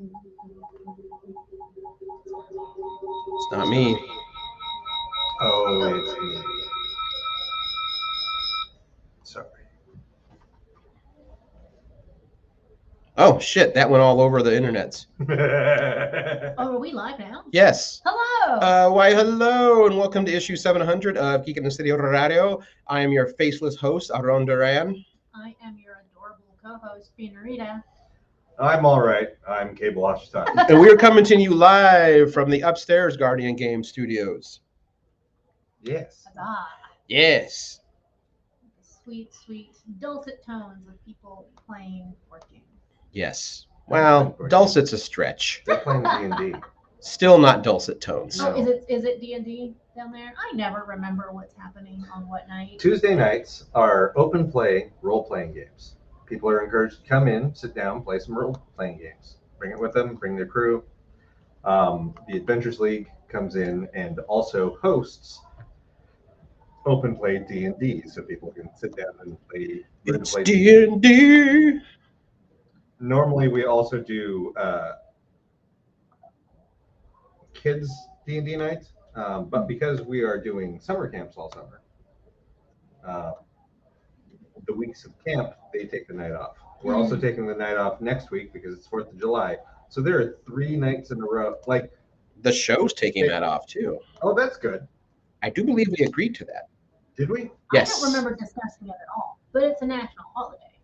It's not me. Oh, it's me. Sorry. Oh shit! That went all over the internets. Oh, are we live now? Yes. Hello. Why, hello, and welcome to issue 700 of Geek in the City Radio. I am your faceless host, Aaron Duran. I am your adorable co-host, Rita. I'm all right. I'm Cable Ashton. And we are coming to you live from the upstairs Guardian Game Studios. Yes. Huzzah. Yes. Sweet, sweet, dulcet tones of people playing board games. Yes. Well, dulcet's a stretch. They're playing D&D. Still not dulcet tones. Oh, is it D&D down there? I never remember what's happening on what night. Tuesday nights are open play role-playing games. People are encouraged to come in, sit down, play some role-playing games. Bring it with them, bring their crew. The Adventures League comes in and also hosts open play D&D, so people can sit down and play. It's D&D. Normally, we also do kids D&D nights, but because we are doing summer camps all summer, the weeks of camp, they take the night off. We're also taking the night off next week because it's 4th of July. So there are 3 nights in a row. Like the show's taking that off too. Oh, that's good. I do believe we agreed to that. Did we? Yes. I don't remember discussing it at all, but it's a national holiday.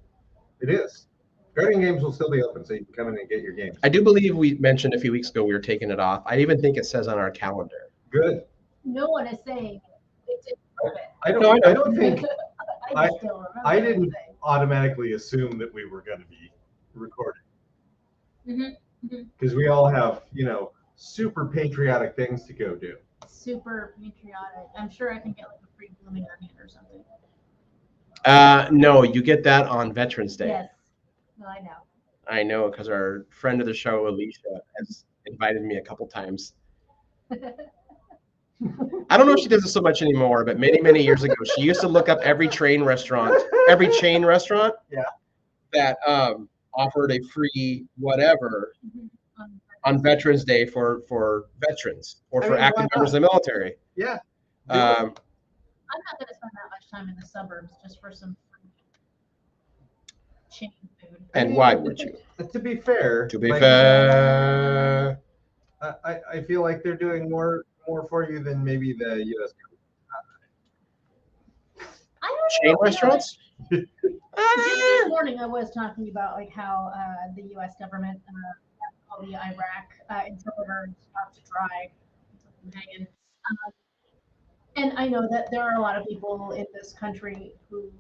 It is. Guardian Games will still be open, so you can come in and get your games. I do believe we mentioned a few weeks ago we were taking it off. I even think it says on our calendar. Good. No one is saying it's I don't think I didn't automatically assume that we were going to be recording. Because we all have, super patriotic things to go do. Super patriotic. I'm sure I can get like a free blooming onion or something. No, you get that on Veterans Day. Yes. No, I know. I know, because our friend of the show, Alicia, has invited me a couple times. I don't know if she does it so much anymore, but many, many years ago, she used to look up every chain restaurant that offered a free whatever on Veterans Day for veterans or for active members of the military. Yeah. I'm not going to spend that much time in the suburbs just for some chain food. And why would you? To be fair. I feel like they're doing more for you than maybe the U.S. I don't chain know, restaurants? Just this morning, I was talking about like how the U.S. government all the Iraq interpreters out to dry, hanging. And I know that there are a lot of people in this country who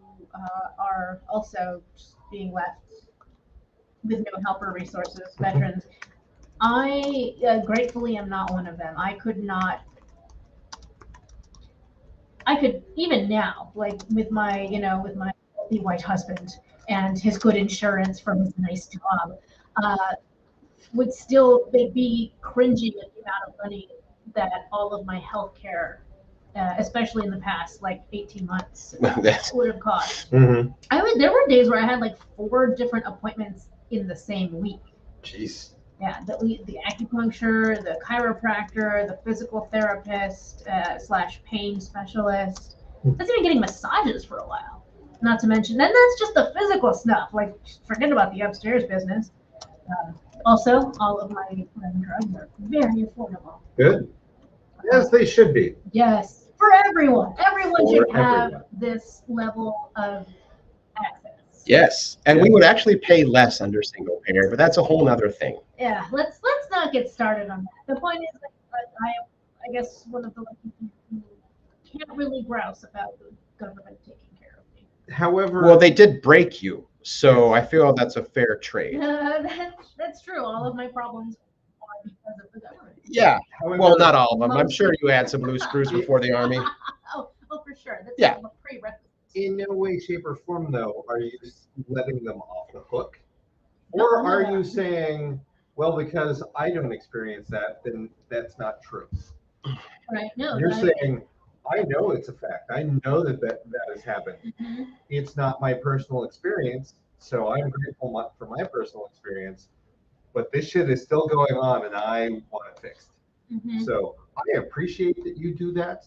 are also just being left with no help or resources, veterans. I gratefully am not one of them. I could even now, like with my healthy white husband and his good insurance from his nice job, would still be cringing at the amount of money that all of my health care, especially in the past like 18 months, would have cost. Mm-hmm. There were days where I had like 4 different appointments in the same week. Jeez. Yeah, the acupuncture, the chiropractor, the physical therapist / pain specialist. That's even getting massages for a while. Not to mention, then that's just the physical stuff. Like, forget about the upstairs business. Also, all of my drugs are very affordable. Good. Yes, they should be. Yes, for everyone. Everyone should have this level of access. Yes, and we would actually pay less under single payer, but that's a whole other thing. Yeah, let's not get started on that. The point is that I guess one of the lucky people who can't really grouse about the government taking care of me. However, well, they did break you, so I feel that's a fair trade. That's true. All of my problems are because of the government. Yeah. Well, not all of them. I'm sure you had some loose screws before the Army. Oh, for sure. That's a prerequisite. In no way, shape, or form, though, are you letting them off the hook? Or are you saying, well, because I don't experience that, then that's not true? Right. No. You're saying, I know it's a fact. I know that has happened. Mm-hmm. It's not my personal experience, so I'm grateful for my personal experience. but this shit is still going on, and I want it fixed. Mhm. So I appreciate that you do that.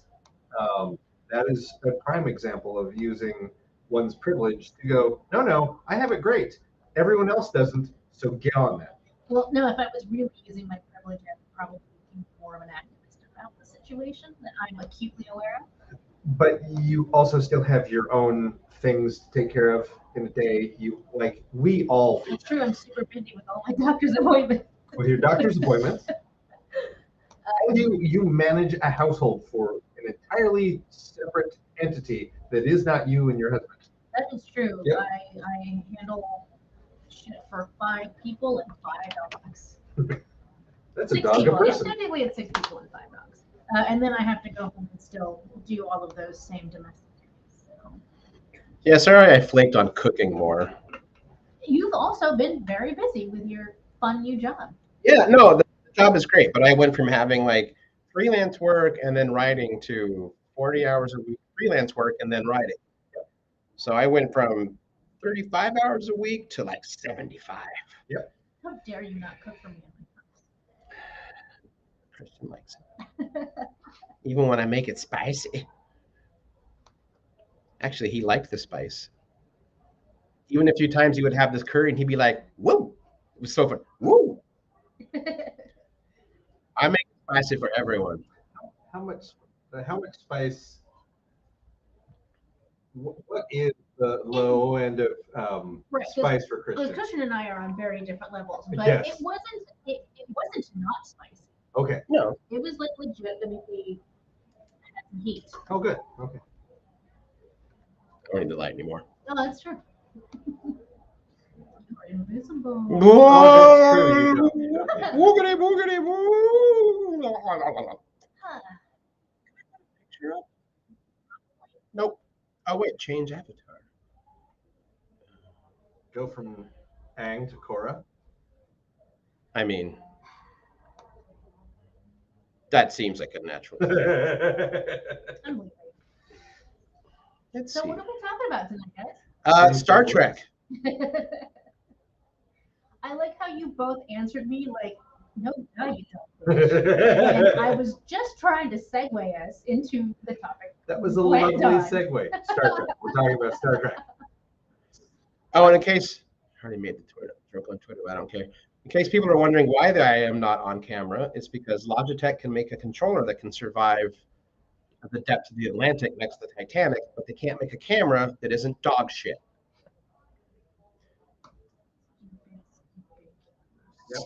That is a prime example of using one's privilege to go, no, I have it great. Everyone else doesn't, so get on that. Well, no, if I was really using my privilege, I would probably be more of an activist about the situation that I'm acutely aware of. But you also still have your own things to take care of in a day. We all do It's true, I'm super busy with all my doctor's appointments. with your doctor's appointments. And you manage a household for an entirely separate entity that is not you and your husband. That is true. Yep. I handle shit for 5 people and 5 dogs. That's a 6 dog a people. person. Technically, it's 6 people and 5 dogs. And then I have to go home and still do all of those same domestic duties. So. Yeah, sorry I flaked on cooking more. You've also been very busy with your fun new job. Yeah, no, the job is great, but I went from having like freelance work and then writing to 40 hours a week freelance work and then writing. So I went from 35 hours a week to like 75. How dare you not cook for me in my house? Christian likes it. Even when I make it spicy. Actually, he liked the spice. Even a few times he would have this curry and he'd be like, whoa. It was so fun. Woo. I make it spicy for everyone. How much spice? What is the low end of Right, spice for Well, Christian? Christian and I are on very different levels, but Yes. it wasn't not spicy. Okay. No. It was like legitimately had some heat. Oh, good. Okay. I don't need the light anymore. Oh, that's true. You're invisible. Oh, that's true. You don't. Boogity, boogity, boo. Huh. Picture up? Nope. Oh, wait, change avatar. Go from Aang to Korra. I mean, that seems like a natural. I'm leaving. Let's So see. what are we talking about tonight, guys? Star Trek. I like how you both answered me like, no, you don't. And I was just trying to segue us into the topic. That was a Well lovely done. segue. Star Trek. We're talking about Star Trek. Oh, and in case I already made the Twitter joke on Twitter, but I don't care. In case people are wondering why I am not on camera, it's because Logitech can make a controller that can survive at the depths of the Atlantic next to the Titanic, but they can't make a camera that isn't dog shit. Yep.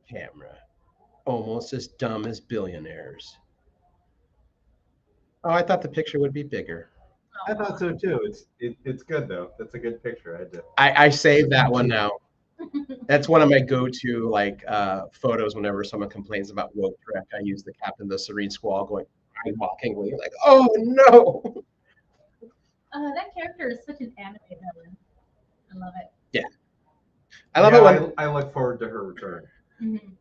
Camera. Almost as dumb as billionaires. Oh, I thought the picture would be bigger. I thought so too. It's good though. That's a good picture. I did. I saved that one now. That's one of my go-to photos whenever someone complains about woke Trek. I use the Captain of the Serene Squall going mockingly like, oh no. That character is such an anime villain. I love it. Yeah. I love it when I look forward to her return Mm-hmm.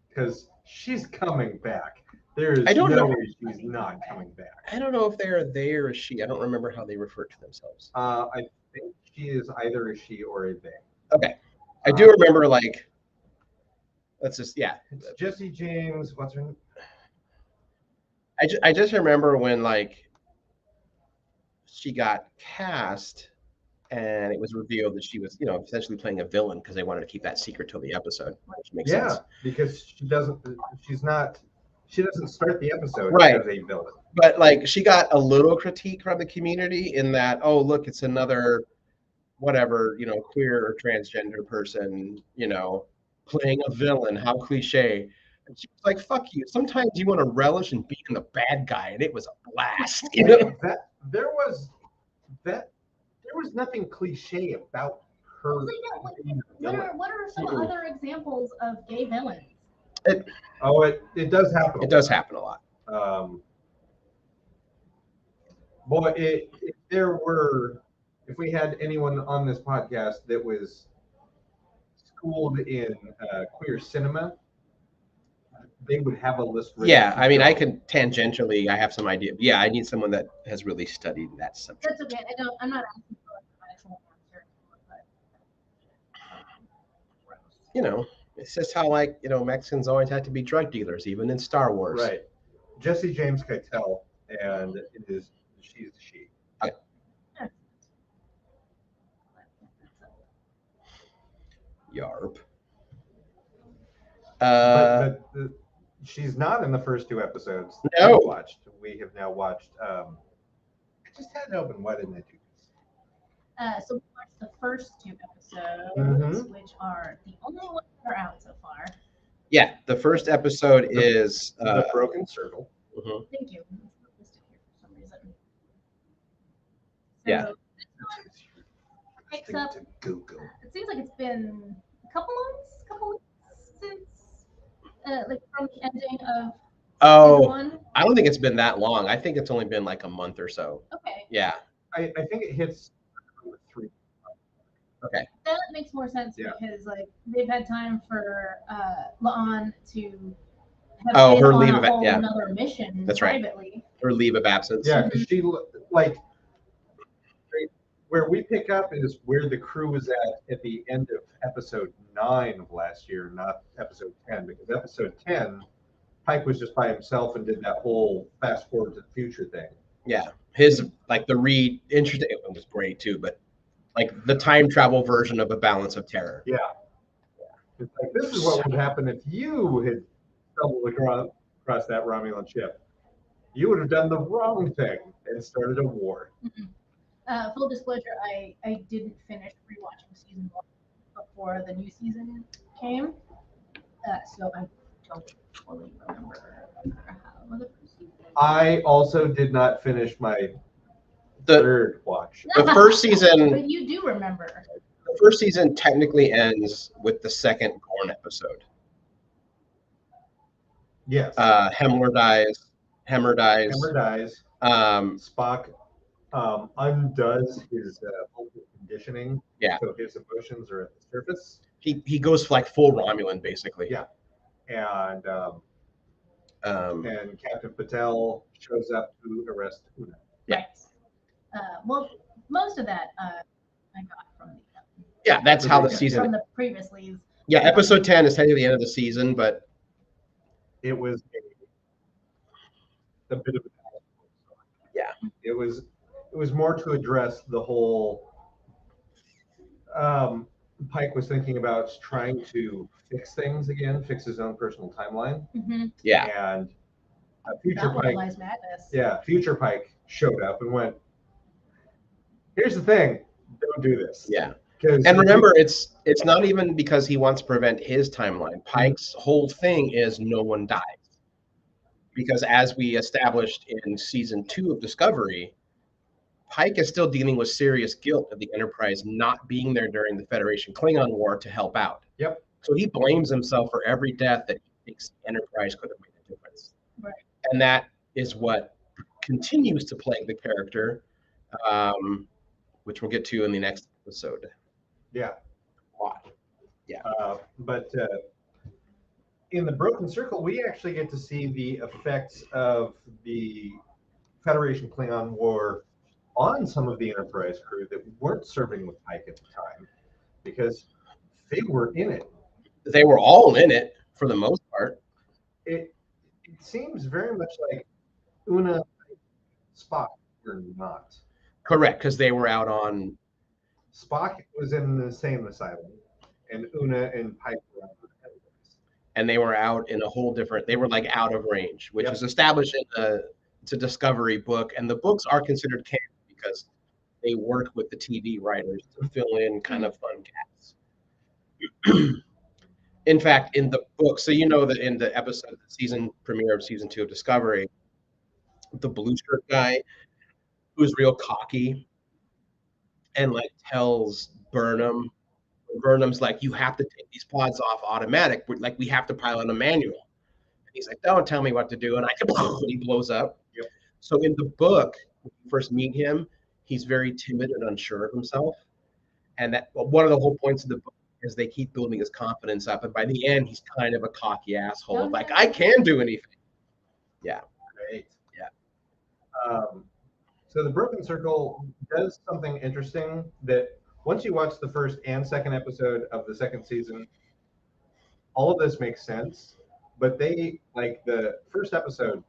because she's coming back. There is I don't no know. way she's not coming back. I don't know if they're they or a she. I don't remember how they refer to themselves. I think she is either a she or a they. Okay. I do remember like let's just It's Jesse James. What's her name? I just remember when like she got cast and it was revealed that she was, essentially playing a villain because they wanted to keep that secret till the episode, which makes sense. Because she doesn't start the episode Right. as a villain. But like she got a little critique from the community in that, oh look, it's another whatever, queer or transgender person, playing a villain. How cliche. And she was like, fuck you. Sometimes you want to relish in being the bad guy, and it was a blast. There was nothing cliche about her. What are some other examples of gay villains? It does happen. It does happen a lot. If we had anyone on this podcast that was schooled in queer cinema, they would have a list. Yeah, I mean, I can tangentially, I have some idea. Yeah, I need someone that has really studied that subject. That's okay. I'm not asking for an actual answer. But, It's just how, like, Mexicans always had to be drug dealers, even in Star Wars. Right. Jesse James Keitel, and she's the she. Yarp. But she's not in the first two episodes that No. we watched. We have now watched. I just had it open. Why didn't I do this? So we watched the first two episodes, Mhm. which are the only ones that are out so far. Yeah, the first episode is The Broken Circle. mhm. Thank you. It's listed here for some reason. So Yeah. this one picks up. To Google. It seems like it's been a couple weeks since, like from the ending of season 1. I don't think it's been that long. I think it's only been like a month or so. Okay. Yeah. I think it hits 3. Okay. That makes more sense because like they've had time for La'an to have been her on leave a of whole yeah. another mission That's right. privately. Her leave of absence. Yeah, because she like where we pick up is where the crew was at the end of episode 9 of last year, not episode 10, because episode 10, Pike was just by himself and did that whole fast forward to the future thing. Yeah, his like the interesting. It was great too, but like the time travel version of A Balance of Terror. Yeah. It's like, this is what would happen if you had stumbled across that Romulan ship. You would have done the wrong thing and started a war. Full disclosure, I didn't finish rewatching season 1 before the new season came, so I don't fully remember how the first season. I also did not finish my third watch. The first season. But you do remember. The first season technically ends with the second Gorn episode. Yes. Hemmer dies. Spock undoes his conditioning. Yeah. So his emotions are at the surface. He goes like full Romulan basically. Yeah. And Captain Patel shows up to arrest Una. Yeah. Well, most of that I got from the. Yeah, that's how the season. From the previous leads. Yeah, episode 10 is technically the end of the season, but it was a bit of a it was more to address the whole Pike was thinking about trying to fix things again, fix his own personal timeline. Yeah. And future Pike showed up and went, here's the thing, don't do this. Yeah. And remember, it's not even because he wants to prevent his timeline. Pike's whole thing is no one dies. Because as we established in season 2 of Discovery, Pike is still dealing with serious guilt of the Enterprise not being there during the Federation Klingon War to help out. Yep. So he blames himself for every death that he thinks the Enterprise could have made a difference. Right. And that is what continues to plague the character, which we'll get to in the next episode. Yeah. Yeah. But in the Broken Circle, we actually get to see the effects of the Federation Klingon War on some of the Enterprise crew that weren't serving with Pike at the time, because they were in it. They were all in it for the most part. It seems very much like Una, Spock were not. Correct, because they were out on. Spock was in the same asylum, and Una and Pike were on the Enterprise. And they were out in a whole different. They were like out of range, which is established in it's a Discovery book, and the books are considered canon because they work with the TV writers to fill in kind of fun gaps. In fact, in the book, so you know that in the episode, the season premiere of season 2 of Discovery, the blue shirt guy who's real cocky and like tells Burnham, Burnham's like, you have to take these pods off automatic, like we have to pilot a manual. And he's like, don't tell me what to do, and he blows up. Yep. So in the book, when you first meet him, he's very timid and unsure of himself. And that one of the whole points of the book is they keep building his confidence up. And by the end, he's kind of a cocky asshole. Like, I can do anything. Yeah. Great. Yeah. So the Broken Circle does something interesting that once you watch the first and second episode of the second season, all of this makes sense, but they like the first episode.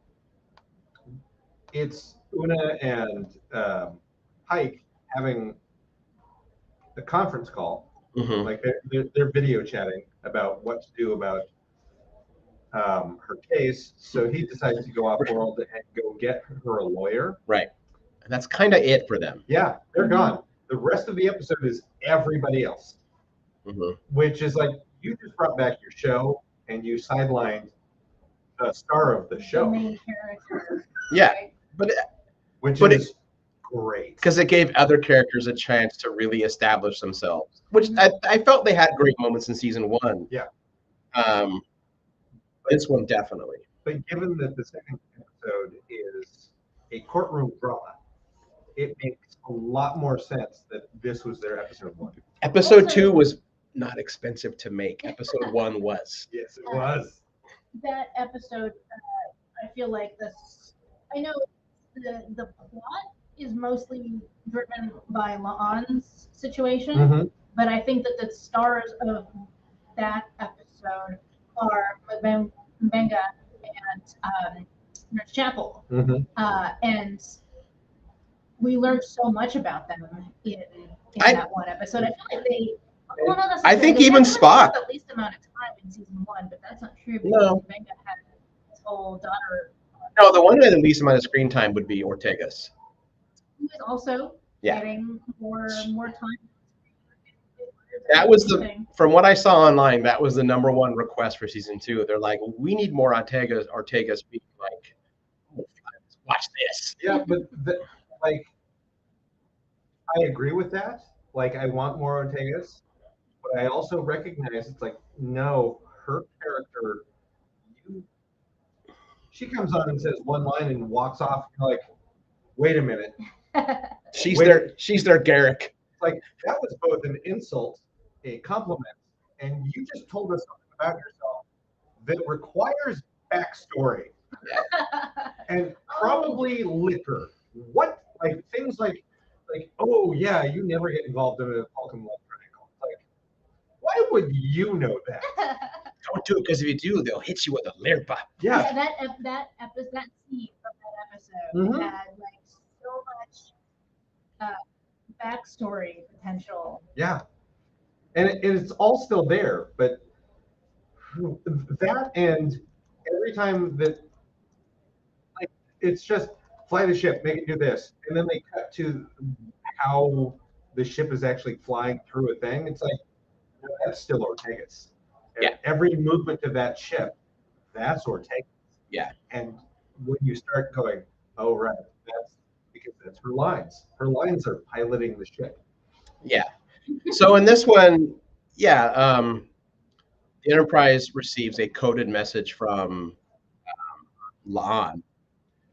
It's Una and Pike having a conference call, Mhm. like they're video chatting about what to do about her case. So he decides to go off world and go get her a lawyer. Right. And that's kind of it for them. Yeah, they're gone. The rest of the episode is everybody else, Mhm. which is like you just brought back your show and you sidelined the star of the The show, main character. Yeah, Right? but which But is great. because it gave other characters a chance to really establish themselves, which I felt they had great moments in season 1. Yeah. This one definitely. But given that the second episode is a courtroom drama, it makes a lot more sense that this was their episode 1. Episode Also- 2 was not expensive to make. Episode 1 was. Yes, it was. That episode, I feel like I know the plot is mostly driven by La'an's situation, Mm-hmm. but I think that the stars of that episode are Mbenga and Nurse Chapel. Mm-hmm. And we learned so much about them in I- that one episode. I feel like they. Well, no, that's I not think true. even They only Spock- had the least amount of time in season 1, but that's not true because No. Mbenga had his whole daughter. No, the one who had the least amount of screen time would be Ortega's. Who is also Yeah. getting more time. That was Interesting. From what I saw online, that was the #1 request for season 2. They're like, we need more Ortega's being like, oh, watch this. Yeah, but like, I agree with that. Like, I want more Ortegas, but I also recognize it's like, no, her character, she comes on and says one line and walks off. You're like, wait a minute. She's Wait. their Garrick. Like, that was both an insult, a compliment, and you just told us something about yourself that requires backstory and probably liquor. What, like, things like, oh yeah, you never get involved in a Falcon Love Triangle. Like, why would you know that? Don't do it, because if you do, they'll hit you with a lirpa. Yeah. that scene from that episode Mhm. had like so much backstory potential. Yeah. And it's all still there, but that, and every time that, like, it's just fly the ship, make it do this, and then they cut to how the ship is actually flying through a thing. It's like, no, that's still Ortega's. And Yeah. every movement of that ship, that's Ortega. Yeah. And when you start going, oh right, that's because that's her lines. Her lines are piloting the ship. Yeah. So in this one, yeah, the Enterprise receives a coded message from La'an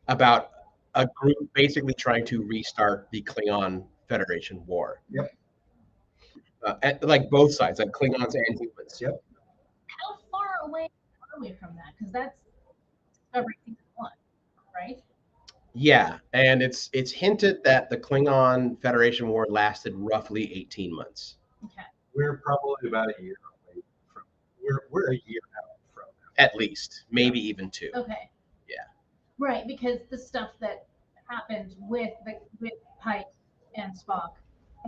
about a group basically trying to restart the Klingon Federation war. Yep. Like both sides, like Klingons and humans. Yep. How far away are we from that? Because that's Discovery season 1, right? Yeah, and it's hinted that the Klingon Federation war lasted roughly 18 months. Okay. We're probably about a year away from. We're a year out from. At least, maybe even 2. Okay. Yeah. Right, because the stuff that happened with Pike and Spock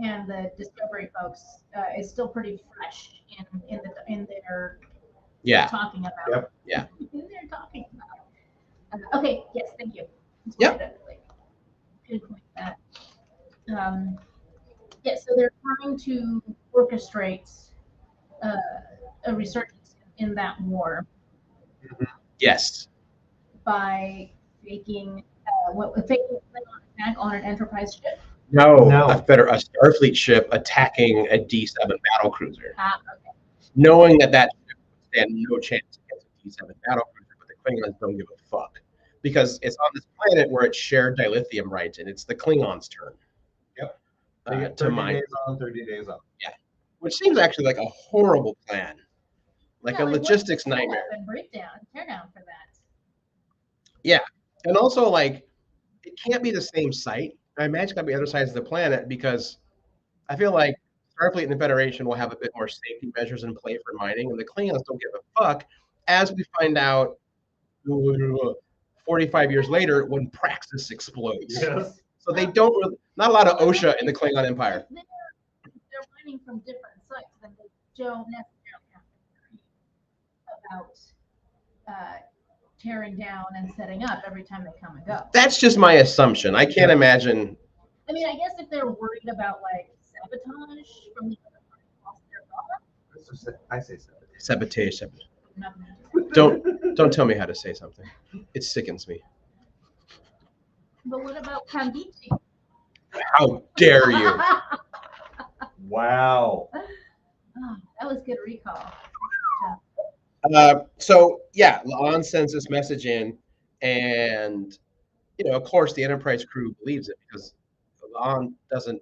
and the Discovery folks is still pretty fresh in their Yeah. talking about. Yep. Yeah. They're talking about. Okay. Yes. Thank you. Yep. Good point. That. Yeah. So they're trying to orchestrate a resurgence in that war Yes. by faking faking an attack on an Enterprise ship. No. No. A Starfleet ship attacking a D7 battle cruiser, Okay. knowing that ship would stand no chance against a D7 battle cruiser, but the Klingons don't give a fuck because it's on this planet where it's shared dilithium rights, and it's the Klingons' turn. Yep. To They get 30 mine, days on, 30 days off. which seems actually like a horrible plan, like Yeah, a what's logistics the setup nightmare. and breakdown, teardown for that. And also, like, it can't be the same site. I imagine it got to be other sides of the planet because I feel like Starfleet and the Federation will have a bit more safety measures in play for mining, and the Klingons don't give a fuck, as we find out 45 years later when Praxis explodes. Yes. So they don't really, not a lot of OSHA in the Klingon Empire. If they're mining from different sites, then they don't necessarily have to worry about tearing down and setting up every time they come and go. That's just my assumption. I can't imagine. I mean, I guess if they're worried about like sabotage from the other party whilst they're gone, I say Sabotage. nothing. Don't tell me how to say something. It sickens me. But what about Kandichi? How dare you? Wow. Oh, that was good recall. So yeah, La'an sends this message in, and of course, the Enterprise crew believes it because La'an doesn't.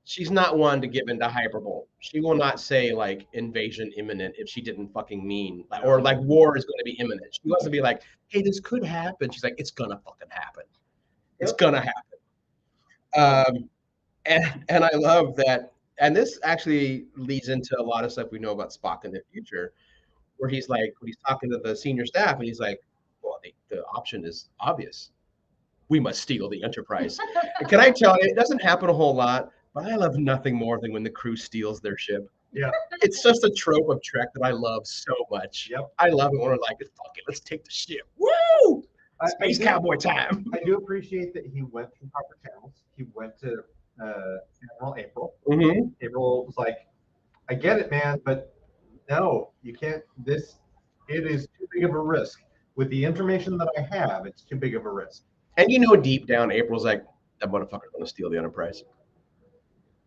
She's not one to give into hyperbole. She will not say like invasion imminent if she didn't fucking mean, or like war is going to be imminent. She wants to be like, hey, this could happen. She's like, it's gonna fucking happen. It's gonna happen. And I love that. And this actually leads into a lot of stuff we know about Spock in the future, where he's like, when he's talking to the senior staff, and he's like, well, the option is obvious. We must steal the Enterprise. And can I tell you, it doesn't happen a whole lot, but I love nothing more than when the crew steals their ship. Yeah. It's just a trope of Trek that I love so much. Yep. I love it when we're like, fuck it, let's take the ship. Woo! Space I cowboy time. I do appreciate that he went through proper channels. He went to Admiral April. Mm-hmm. April was like, I get it, man, but no, you can't. It is too big of a risk. With the information that I have, it's too big of a risk. And deep down, April's like, that motherfucker's going to steal the Enterprise.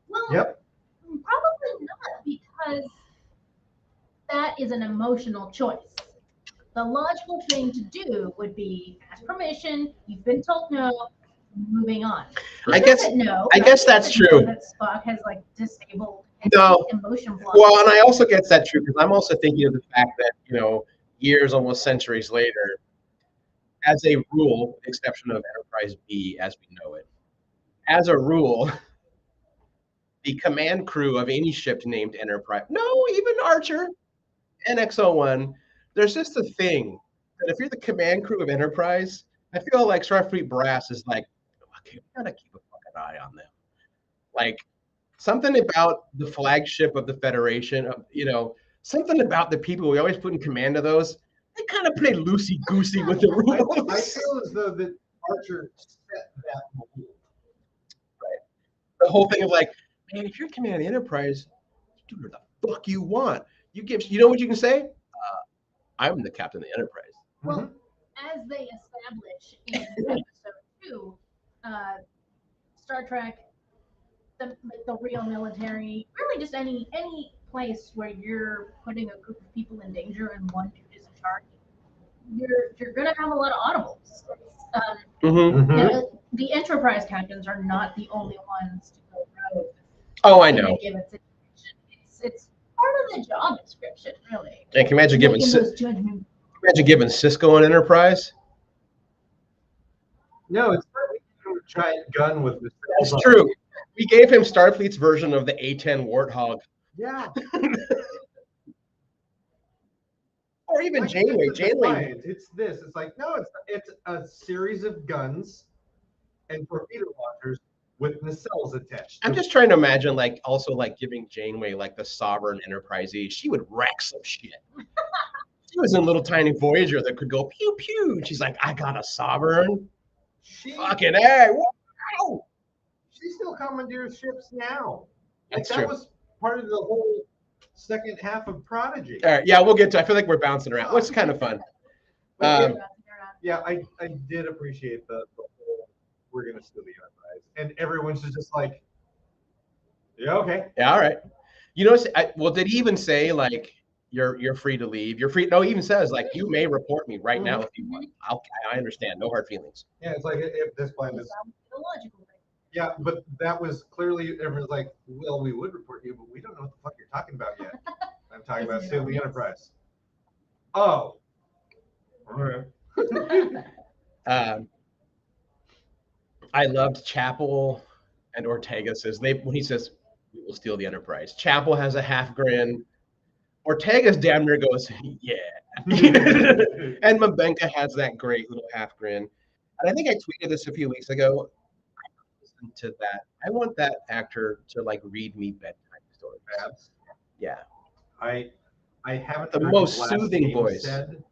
Well, Yep. probably not, because that is an emotional choice. The logical thing to do would be ask permission. You've been told no. Moving on. I guess that's true. That Spock has like disabled emotion block. Well, and I also guess that's true because I'm also thinking of the fact that years, almost centuries later, as a rule, with the exception of Enterprise B as we know it, as a rule, the command crew of any ship named Enterprise, no, even Archer, NX-01, there's just a thing that if you're the command crew of Enterprise, I feel like Starfleet brass is like, okay, we gotta keep a fucking eye on them. Like something about the flagship of the Federation, something about the people we always put in command of those, they kind of play loosey-goosey with the rules. I feel as though that Archer set that mold. Right. The whole thing of like, man, if you're commanding the Enterprise, do whatever the fuck you want. You know what you can say? I'm the captain of the Enterprise. Well, as they establish in episode 2, Star Trek, the real military, really just any place where you're putting a group of people in danger and one dude is in charge, you're gonna have a lot of audibles. The Enterprise captains are not the only ones to go rogue. Oh, I know. Given situation. It's part of the job description, really. And can you imagine giving Cisco an Enterprise? No, it's a giant gun with the. That's true. We gave him Starfleet's version of the A-10 Warthog. Yeah. Or even Janeway. It's this. It's like, no, it's a series of guns and torpedo launchers with nacelles attached. I'm just trying to imagine, also giving Janeway the Sovereign Enterprise E. She would wreck some shit. She was in a little tiny Voyager that could go pew pew. She's like, I got a Sovereign. Fucking A. Wow. She still commandeers ships now. That's that true. Was part of the whole second half of Prodigy. All right, yeah, we'll get to. I feel like we're bouncing around. What's kind of fun. Yeah, I did appreciate the whole we're gonna steal the Enterprise, and everyone's just like, yeah, okay, yeah, all right. Well, did he even say you're free to leave? You're free. No, he even says you may report me right now if you want. I understand. No hard feelings. Yeah, it's like if this plan is illogical. Yeah, but that was clearly everyone's like, well, we would report you, but we don't know what the fuck you're talking about yet. I'm talking about stealing the Enterprise. Oh. All right. I loved Chapel and Ortega says when he says we will steal the Enterprise. Chapel has a half grin. Ortega's damn near goes, yeah. And Mbenga has that great little half grin. And I think I tweeted this a few weeks ago. Listen to that. I want that actor to like read me bedtime stories. Babs. Yeah. I haven't The heard most his last soothing name voice. said,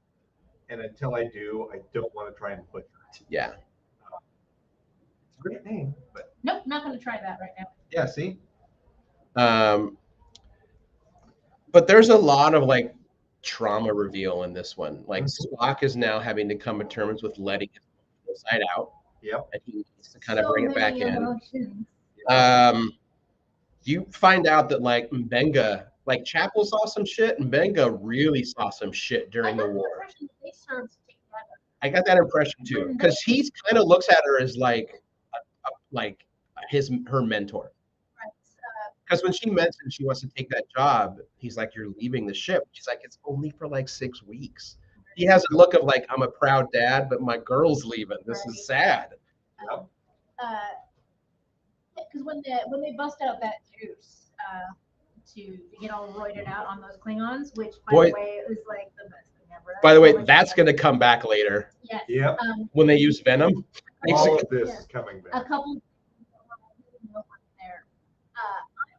and until I do, I don't want to try and butcher it. Yeah. It's a great name, but Nope, not going to try that right now. yeah, see, But there's a lot of like trauma reveal in this one. Like Spock is now having to come to terms with letting his side out. Yep. And he needs to kind of So bring it back many in. emotions. You find out that like Mbenga, like Chapel saw some shit, and Mbenga really saw some shit during the war. They served together. I got that impression too, because he's kind of looks at her as like, her mentor. Right. Because when she mentioned she wants to take that job, he's like, "You're leaving the ship." She's like, "It's only for like 6 weeks." He has a look of like, "I'm a proud dad, but my girl's leaving. This is sad." Yep. Because when they bust out that juice to get all roided out on those Klingons, which by the way is like the best thing ever. By the way, that's going to come back later. Yes. Yep. When they use Venom. All of this is coming A back. couple there. I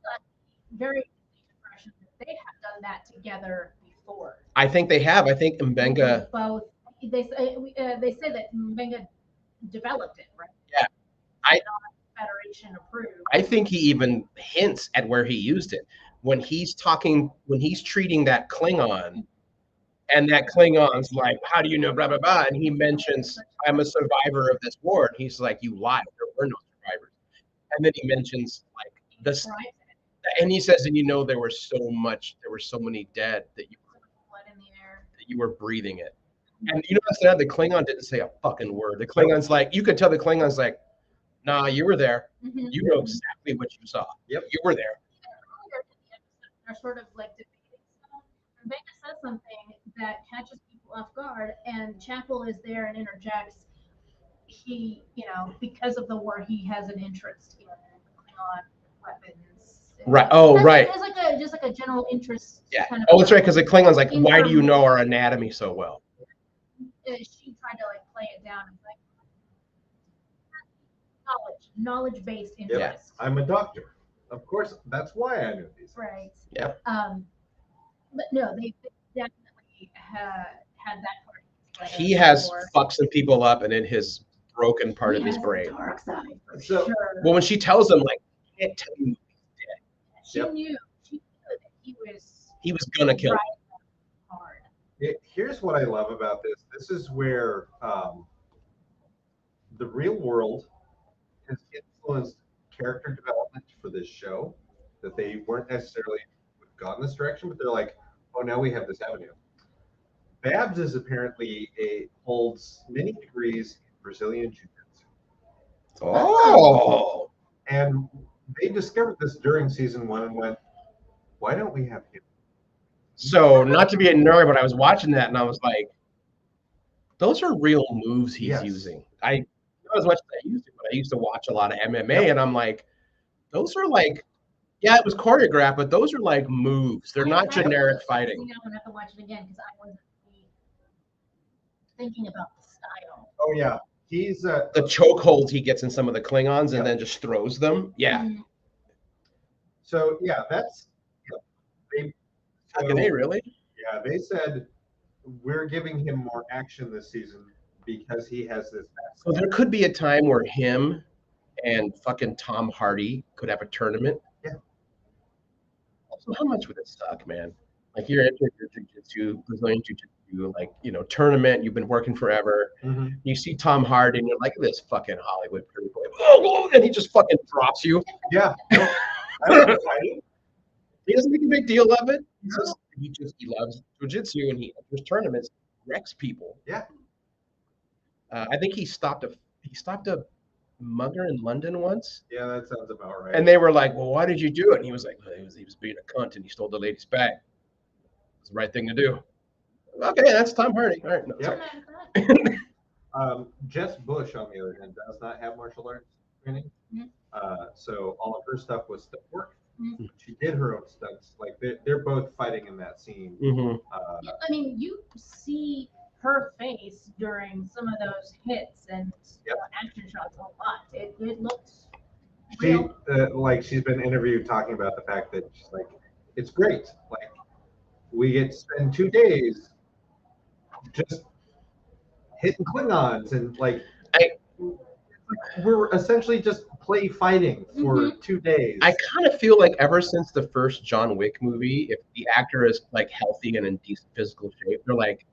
got very impression that they have done that together before. I think they have. I think Mbenga. Both. They say that Mbenga developed it, right? Yeah. Federation approved. I think he even hints at where he used it when he's treating that Klingon, and that Klingon's like, "How do you know?" Blah blah blah, and he mentions, "I'm a survivor of this war." And he's like, "You lied. There were no survivors." And then he mentions like this, and he says, "And you know, there were so many dead that you were breathing it." And you know what's that? The Klingon didn't say a fucking word. The Klingon's like, you could tell the Klingon's like, "Nah, you were there. Mm-hmm. You know exactly what you saw. Yep, you were there." They're sort of like debating stuff. And Vega says something that catches people off guard, and Chapel is there and interjects. He, because of the war, he has an interest in Klingon weapons. Right. Oh, right. It's just like a general interest. Yeah. Kind of Oh, that's right. Because the Klingon's like, "Why do you know our anatomy so well?" She tried to like play it down and like knowledge-based interest. Yep. I'm a doctor. Of course, that's why I knew these. Right. Yeah. But no, they definitely had that part. He has fucked some people up, and in his broken part of his brain. Dark side, for So, sure. Well, when she tells him, like, "I can't tell you," She knew that he was gonna kill him. hard. Here's what I love about this. This is where the real world has influenced character development for this show, that they weren't necessarily gone this direction, but they're like, "Oh, now we have this avenue." Babs is apparently holds many degrees in Brazilian Jiu-Jitsu. Oh. And they discovered this during season 1 and went, "Why don't we have him?" So, not to be a nerd, but I was watching that and I was like, those are real moves he's using. Not as much as I used to, but I used to watch a lot of MMA, and I'm like, those are like, yeah, it was choreographed, but those are like moves. They're not generic fighting. I'm gonna have to watch it again because I wasn't thinking about the style. Oh yeah, he's the chokeholds he gets in some of the Klingons and then just throws them. Yeah. Mm-hmm. So yeah, that's they really? Yeah, they said we're giving him more action this season because he has this. So there could be a time where him and fucking Tom Hardy could have a tournament. Yeah. Also, how much would it suck, man? Like you're into your jiu-jitsu, Brazilian jiu-jitsu, like, tournament, you've been working forever. Mm-hmm. You see Tom Hardy and you're like, this fucking Hollywood pretty boy. And he just fucking drops you. Yeah. No, he doesn't make a big deal of it. He loves jiu-jitsu and he enters tournaments, wrecks people. Yeah. I think he stopped a mugger in London once. Yeah, that sounds about right. And they were like, "Well, why did you do it?" And he was like, well, he was being a cunt and he stole the lady's bag. It's the right thing to do. Okay, that's Tom Hardy. All right. No, yep. Jess Bush, on the other hand, does not have martial arts training. Mm-hmm. So all of her stuff was step work. She did her own stunts. Like they're both fighting in that scene. Mhm. I mean, you see her face during some of those hits and action shots a lot. It looks She real. like she's been interviewed talking about the fact that she's like, it's great. Like we get to spend 2 days just hitting Klingons and like I- we're essentially just play fighting for 2 days. I kind of feel like ever since the first John Wick movie, if the actor is like healthy and in decent physical shape, they're like,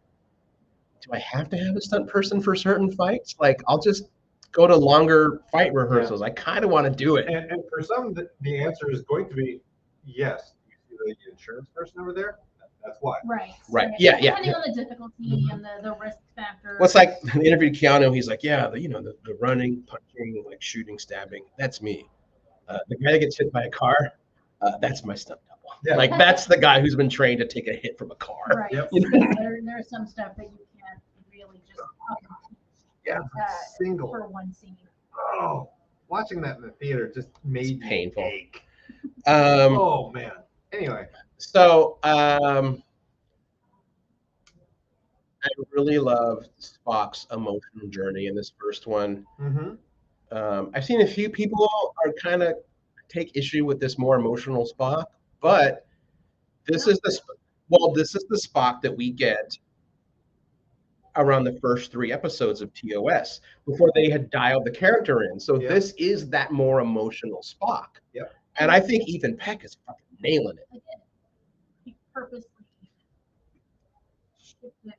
do I have to have a stunt person for certain fights? Like, I'll just go to longer fight rehearsals. I kind of want to do it. And for some, the answer is going to be yes. You see the insurance person over there? That's why. Right. Right. Yeah. Depending on the difficulty and the risk factor. What's like the interview Keanu? He's like, yeah, the running, punching, like shooting, stabbing. That's me. The guy that gets hit by a car, that's my stunt double. Yeah. Like that's the guy who's been trained to take a hit from a car. Right. Yep. There's some stuff that you can't really just Yeah. Single. for one scene. Oh, watching that in the theater just made It's painful. me ache. Um, Oh man. Anyway. So I really love Spock's emotional journey in this first one. Mm-hmm. I've seen a few people are kind of take issue with this more emotional Spock, but this is the Spock that we get around the first 3 episodes of TOS before they had dialed the character in. So this is that more emotional Spock. Yep. And I think Ethan Peck is fucking nailing it. He purposely shifted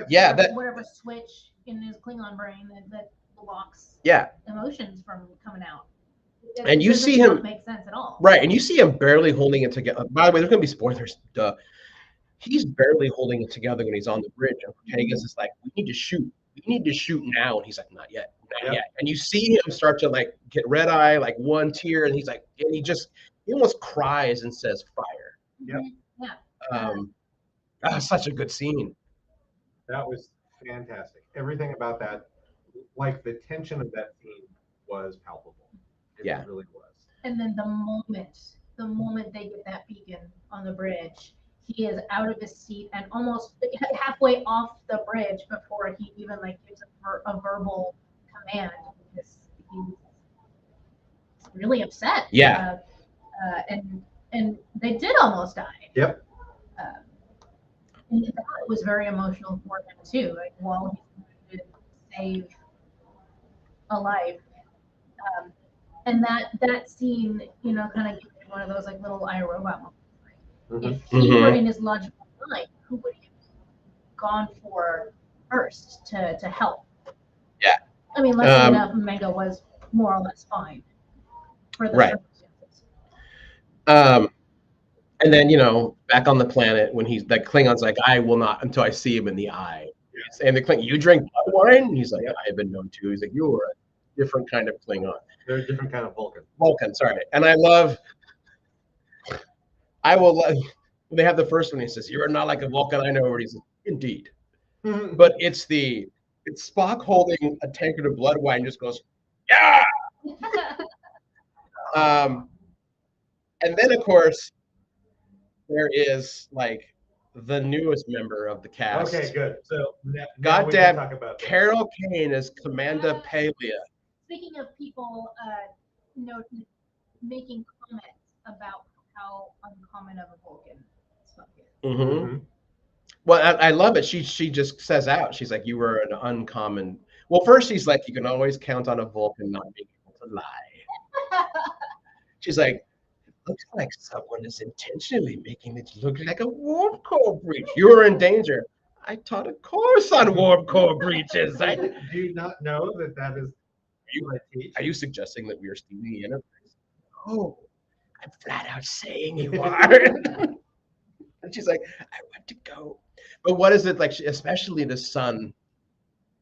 Yeah, that whatever switch in his Klingon brain that blocks emotions from coming out. And you see him make sense at all. Right, and you see him barely holding it together. By the way, there's gonna be spoilers. Duh. He's barely holding it together when he's on the bridge. And Ortega's is like, we need to shoot. We need to shoot now. And he's like, not yet, not yet. And you see him start to like get red eye, like one tear, and he's like, and he almost cries and says, fire. Yep. Yeah. Such a good scene. That was fantastic. Everything about that, like the tension of that scene was palpable. It really was. And then the moment they get that beacon on the bridge, he is out of his seat and almost halfway off the bridge before he even like gives a verbal command because he's really upset. Yeah. And they did almost die. Yep. And that was very emotional for him too. Like while he could save a life. And that scene, kind of gives me one of those like little iRobot moments. If he were in his logical mind, who would he have gone for first to help? Yeah. I mean, luckily enough, Mega was more or less fine for the circumstances. And then, back on the planet when he's like Klingon's like, I will not until I see him in the eye. And the Klingon, you drink blood wine? And he's like, yeah, I've been known to. He's like, you're a different kind of Klingon. They're a different kind of Vulcan. Vulcan, sorry. And I will love when they have the first one, he says, you're not like a Vulcan I know, where he's like, indeed. But it's Spock holding a tankard of blood wine, just goes, yeah. And then of course there is like the newest member of the cast. Okay, good. So goddamn, Carol Kane as Commander Palia. Speaking of people making comments about how uncommon of a Vulcan Spock is. Well, I love it. She just says out. She's like, you were an uncommon. Well, first she's like, you can always count on a Vulcan not being able to lie. She's like, looks like someone is intentionally making it look like a warp core breach. You're in danger. I taught a course on warp core breaches. Do you not know that is? Are you suggesting that we are stealing the Enterprise? Oh, I'm flat out saying you are. And she's like, I want to go. But what is it like? Especially the son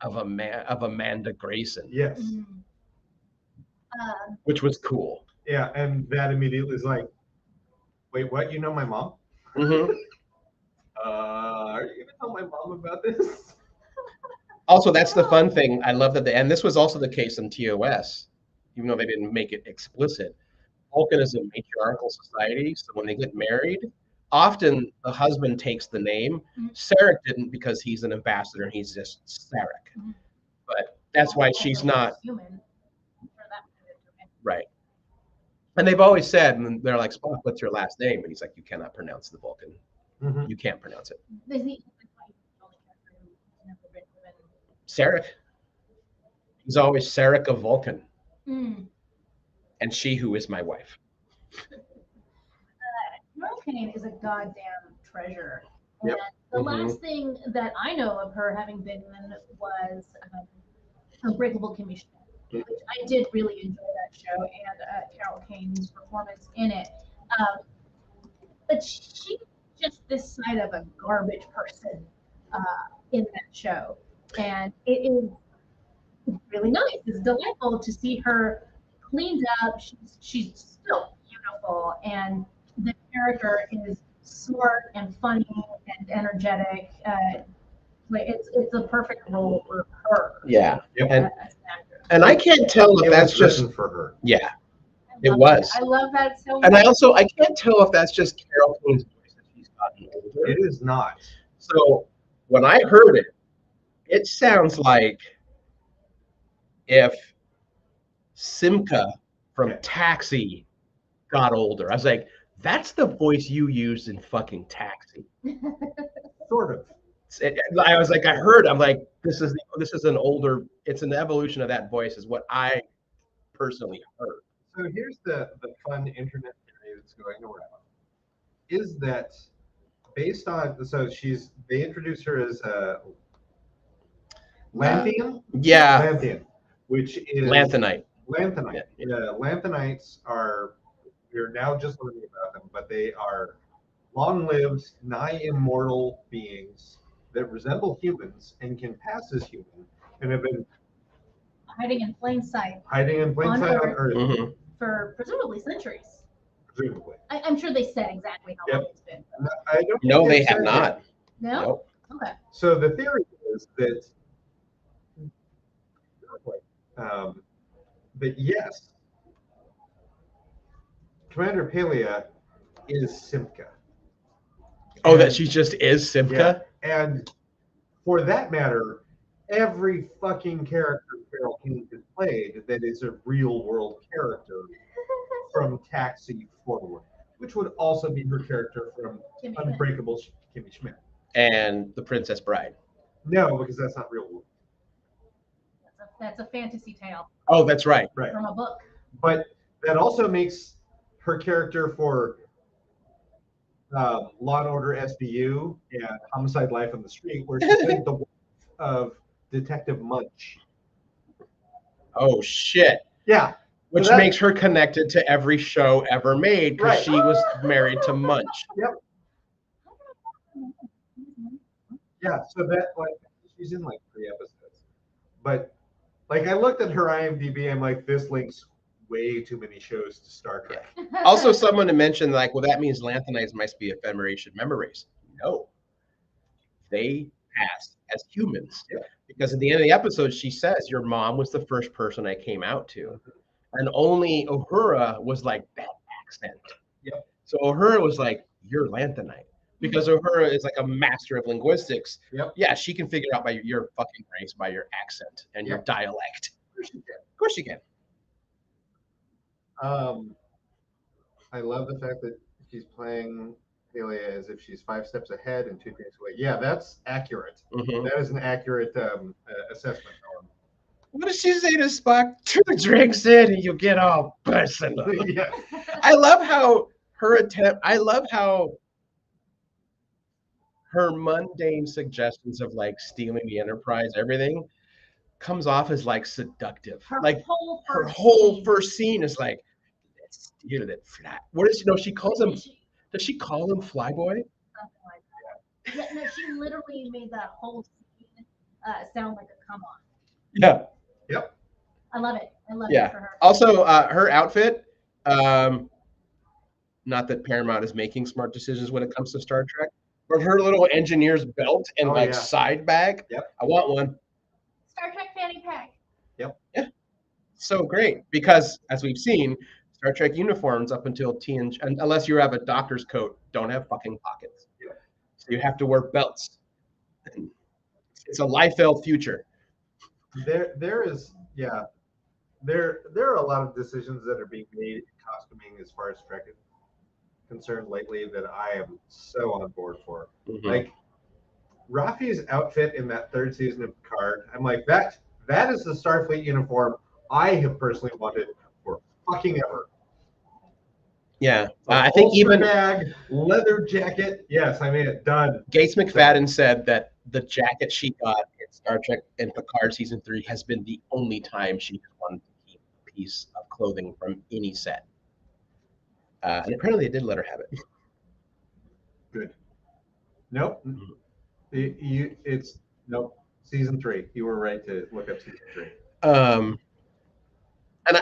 of Amanda Grayson. Yes. Which was cool. Yeah, and that immediately is like, wait, what? You know my mom? Are you gonna tell my mom about this? Also, that's the fun thing. I love that and this was also the case in TOS, even though they didn't make it explicit. Vulcan is a matriarchal society, so when they get married, often the husband takes the name. Mhm. Sarek didn't because he's an ambassador and he's just Sarek. Mhm. But that's why Also, she's he's not human. For that kind of human. right. And they've always said, and they're like, Spock, what's your last name? And he's like, you cannot pronounce the Vulcan. Mhm. You can't pronounce it. Is he the only character who's never been given? Sarek. He's always Sarek of Vulcan. Mm. And she who is my wife. Hurricane is a goddamn treasure. Yep. And the Mhm. last thing that I know of her having been in was Unbreakable Kimmy Schmidt, which I did really enjoy that show and Carol Kane's performance in it. But she's just this side of a garbage person in that show. And it is really nice. It's delightful to see her cleaned up. She's still beautiful, and the character is smart and funny and energetic. It's a perfect role for her. Yeah. Yep. And as an actor. and I can't tell if It that's was just written for her. yeah. I It love was. I love that so And much. I can't tell if that's just Carol Kane's voice that she's gotten older. It is not. So when I heard it, it sounds like if Simca from Taxi got older. I was like, that's the voice you used in fucking Taxi. Sort of. I was like, I heard. I'm like, this is an older. It's an evolution of that voice, is what I personally heard. So here's the fun internet theory that's going around. Is that based on, so they introduced her as a Lanthian? Yeah, Lanthian, which is Lanthanite. Lanthanite. Yeah. Lanthanites we're now just learning about them, but they are long-lived, nigh immortal beings that resemble humans and can pass as human and have been Hiding in plain sight hiding in plain On sight on Earth. Earth, Mhm. for presumably centuries. presumably. I'm sure they said exactly how long it's been. I don't No, think they it have said not. that. No? Nope. Okay. So the theory is that yes, Commander Pelia is Simca. Oh, that And- she just is Simca? Yeah, and for that matter, every fucking character Carol Kane has played that is a real world character from Taxi forward, which would also be her character from Kimmy Schmidt. Unbreakable Kimmy Schmidt. And The Princess Bride. No, because that's not real world. That's a fantasy tale Oh, that's right. Right. from a book. But that also makes her character for Law and Order SVU and Homicide: Life on the Street, where she played the wife of Detective Munch. Oh, shit. Yeah, Which So that- makes her connected to every show ever made because Right. she was married to Munch. yeah. So that she's in like 3 episodes, but like I looked at her IMDb, I'm like, this links way too many shows to Star Trek. Also, someone to mention, like, well, that means Lanthanites must be a Federation member race. No. They pass as humans. Yep. Because at the end of the episode, she says, your mom was the first person I came out to. And only Uhura was like, that accent. Yep. So Uhura was like, you're Lanthanite. Because Uhura is like a master of linguistics. Yep. Yeah, she can figure out by your fucking race, by your accent and your Yep. dialect. Of course you can. Of course you can. I love the fact that she's playing Pelia as if she's 5 steps ahead and 2 drinks away. Yeah, that's accurate. Mhm. That is an accurate assessment. What does she say to Spock? 2 drinks in and you get all personal. Yeah. I love how her mundane suggestions of like stealing the Enterprise, everything comes off as like seductive. Her Like whole her first whole scene. first scene is like, let's steal that flat. What is she calls him? She- Does she call him Flyboy? something like that. Yeah, no, she literally made that whole scene sound like a come on. Yeah. I love it. I love Yeah. it for her. Also, her outfit. Not that Paramount is making smart decisions when it comes to Star Trek, but her little engineer's belt and Oh, like yeah. side bag. Yep. I want one. Star Trek fanny pack. So great because, as we've seen, Star Trek uniforms up until TNG, unless you have a doctor's coat, don't have fucking pockets. Yeah. So you have to wear belts. And it's a Liefeld future. There is, yeah. There are a lot of decisions that are being made in costuming as far as Trek is concerned lately that I am so on board for. Mhm. Like Rafi's outfit in that third season of Picard, I'm like, that is the Starfleet uniform I have personally wanted for fucking ever. Yeah, A I think holster even bag, leather jacket. Yes, I mean it. Done. Gates McFadden said that the jacket she got in Star Trek and Picard season 3 has been the only time she has wanted to keep a piece of clothing from any set. And apparently they did let her have it. Good. Nope. It's nope. Season 3. You were right to look up season 3. And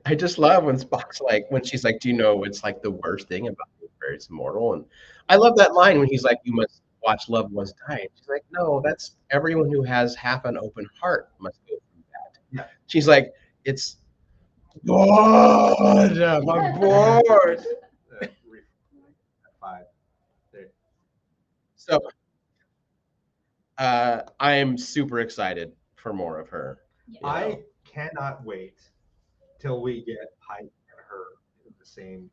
I just love when Spock's like, when she's like, do you know what's like the worst thing about being very immortal? And I love that line when he's like, you must watch loved ones die. And she's like, no, that's everyone who has half an open heart must go through that. Yeah. She's like, it's bored. I'm bored. 5. There. So I am super excited for more of her. Yeah. You know? I cannot wait till we get Pike and her in the same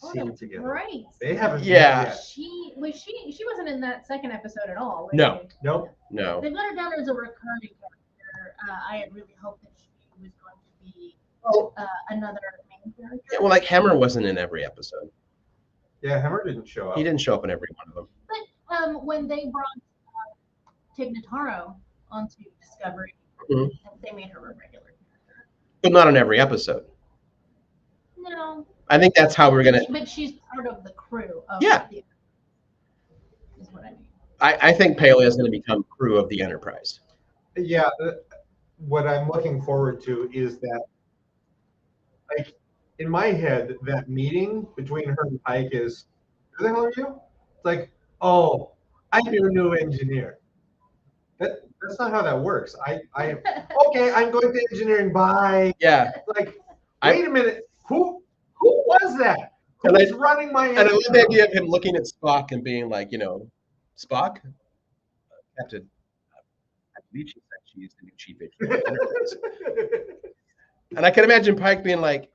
Oh, scene that's together. Right. They haven't. Yeah. Yet. She wasn't in that second episode at all. was No. she? Nope. No. They got her down as a recurring character. I had really hoped that she was going to be Well, another main character. yeah, well, like Hemmer wasn't in every episode. Yeah, Hemmer didn't show up. He didn't show up in every one of them. But when they brought Tig Notaro onto Discovery, Mhm. they made her a regular character. But not on every episode. No. I think that's how we're gonna. But she's part of the crew. Of Yeah. The, is what I mean. I think Palea is going to become crew of the Enterprise. Yeah. What I'm looking forward to is that, like, in my head, that meeting between her and Pike is, who the hell are you? It's like, oh, I'm your new engineer. That's not how that works. Okay, I'm going to engineering. Bye. Yeah. Like, wait a minute. Who was that? And Who's running my And I love engine? the idea of him looking at Spock and being like, Spock, Captain, I believe she said she is the new chief engineer of the Enterprise. And I can imagine Pike being like,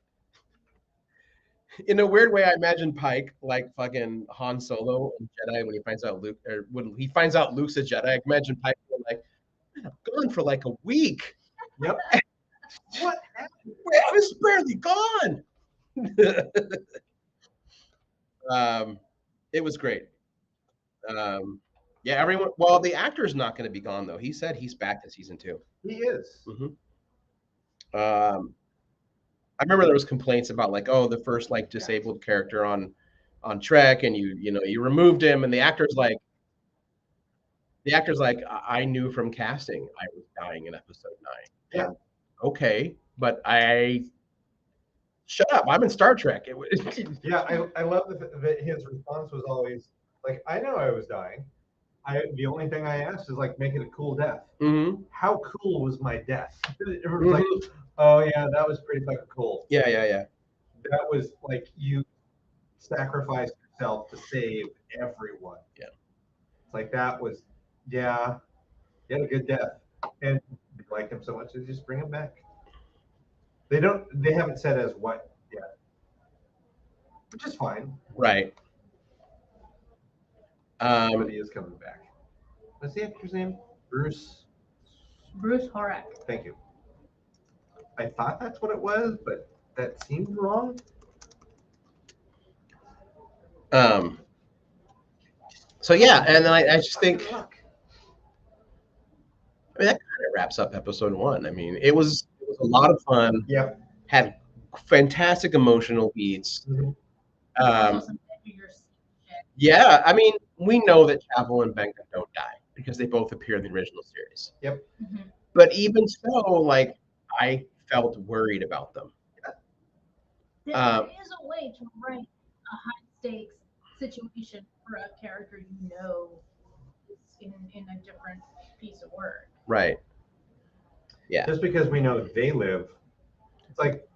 in a weird way, I imagine Pike like fucking Han Solo in Jedi when he finds out Luke, or when he finds out Luke's a Jedi. I imagine Pike being like, man, I'm gone for like a week. Yep. What happened? I was barely gone. It was great. Yeah, everyone. Well, the actor's not going to be gone though. He said he's back to season 2. He is. I remember there was complaints about like, oh, the first like disabled character on Trek, and you removed him, and the actor's like, I knew from casting I was dying in episode 9. Yeah. And, okay, but shut up. I'm in Star Trek. It was. Yeah, I love that his response was always like, I know I was dying. The only thing I asked is like, make it a cool death. Mm-hmm. How cool was my death? It was like, oh yeah, that was pretty fucking cool. Yeah. That was like you sacrificed yourself to save everyone. Yeah. It's like that was, yeah, he had a good death, and they like him so much they just bring him back. They haven't said as what yet, which is fine. Right. But he is coming back. What's the actor's name? Bruce Horak. Thank you. I thought that's what it was, but that seemed wrong. So yeah, and then I just think, I mean, that kind of wraps up episode 1. I mean, it was a lot of fun. Yeah. Had fantastic emotional beats. Yeah, I mean, we know that Chapel and Benka don't die because they both appear in the original series. Yep. Mm-hmm. But even so, like, I felt worried about them. There is a way to write a high stakes situation for a character you know is in a different piece of work. Right. Yeah. Just because we know they live, it's like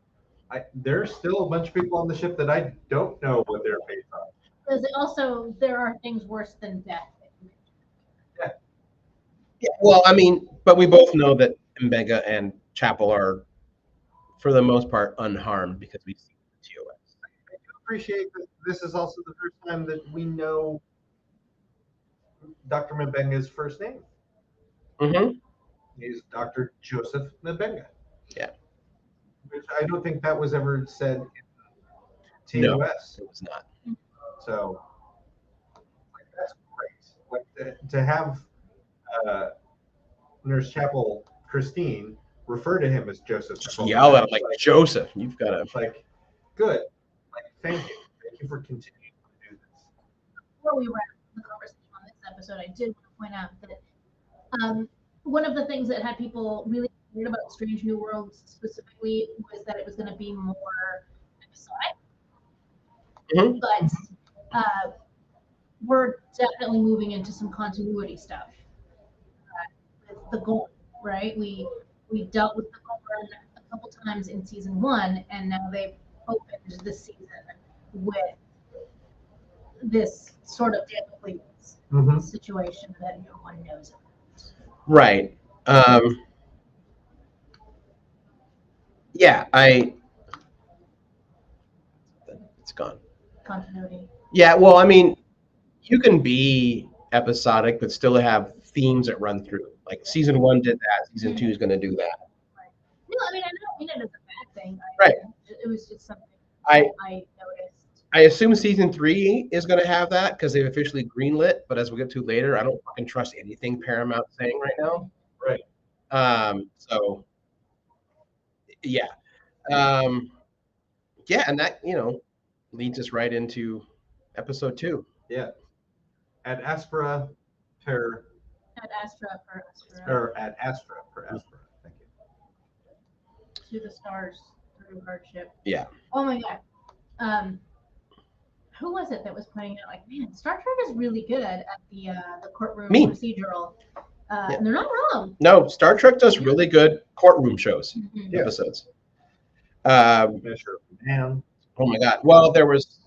There's still a bunch of people on the ship that I don't know what they're based on. Because also there are things worse than death. Yeah, well, I mean, but we both know that Mbega and Chapel are, for the most part, unharmed because we've seen the TOS. I do appreciate that this is also the first time that we know Dr. Mbenga's first name. Mm-hmm. He's Dr. Joseph Mbenga. Yeah. Which I don't think that was ever said in No, TOS. it was not. So that's great. To have Nurse Chapel Christine refer to him as Joseph. Just yell at him like, Joseph, you've got to. Like, good. Like, thank you for continuing to do this. Before we wrap the conversation on this episode, I did want to point out that one of the things that had people really weird about Strange New Worlds specifically was that it was going to be more episodic. Mm-hmm. But we're definitely moving into some continuity stuff with the Gorn, right? We dealt with the Gorn a couple times in season 1, and now they've opened the season with this sort of Damocles situation that no one knows about. Right. Yeah, it's gone. Continuity. Yeah, well, I mean, you can be episodic, but still have themes that run through. Like season 1 did that, season 2 is going to do that. Right. No, I mean, I don't mean it as a bad thing. Right. It was just something I noticed. I assume season 3 is going to have that because they've officially greenlit. But as we'll get to later, I don't fucking trust anything Paramount's saying right now. Right. So, yeah. Yeah, and that, leads us right into episode 2. Yeah. Ad Astra per. Ad Astra per Astra. Or Ad Astra per Astra. Thank you. To the stars through hardship. Yeah. Oh my god. Who was it that was pointing out, like, man, Star Trek is really good at the courtroom procedural. And they're not wrong. No, Star Trek does really good courtroom shows, episodes. Measure of Man. Oh my god. Well, there was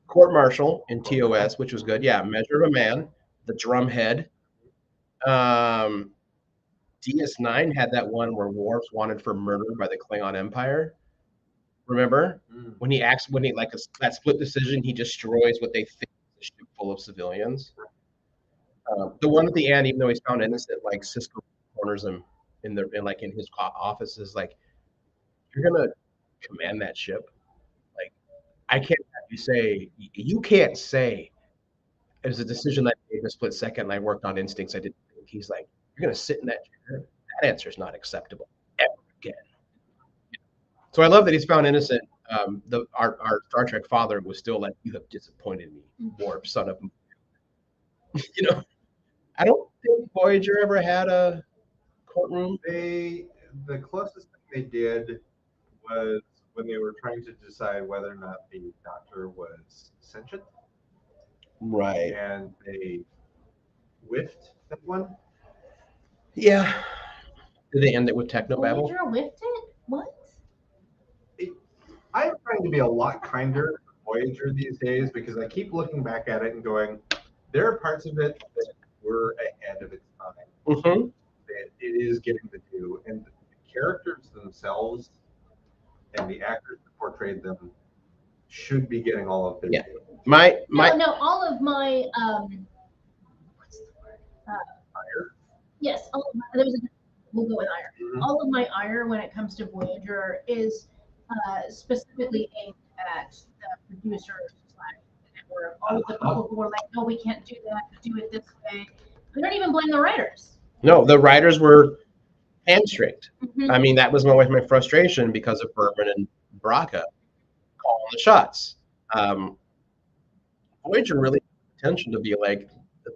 Court Martial in TOS, which was good. Yeah, Measure of a Man, The Drumhead. DS9 had that one where Worf's wanted for murder by the Klingon Empire. Remember when he like that split decision, he destroys what they think is a ship full of civilians. The one at the end, even though he's found innocent, like Cisco corners him in his office, is like, you're gonna command that ship. Like, I can't have you can't say it was a decision that I made in a split second and I worked on instincts I didn't think. He's like, you're gonna sit in that chair. That answer is not acceptable ever again. So I love that he's found innocent. Our Star Trek father was still like, you have disappointed me, Worf, son of I don't think Voyager ever had a courtroom. The closest thing they did was when they were trying to decide whether or not the Doctor was sentient. Right. And they whiffed that one. Yeah. Did they end it with technobabble? Voyager whiffed it? What? I'm trying to be a lot kinder to Voyager these days because I keep looking back at it and going, there are parts of it that were ahead of its time. Mm-hmm. That it is getting the due, and the characters themselves and the actors that portrayed them should be getting all of their due. No, all of my what's the word? Ire? Yes, we'll go with ire. Mm-hmm. All of my ire when it comes to Voyager is specifically aimed at the producers / network. All of the people who were like, no, we can't do that, do it this way. I don't even blame the writers. No, the writers were hamstringed. Mm-hmm. I mean, that was always my frustration because of Berman and Braca calling the shots. Voyager really paid attention to be like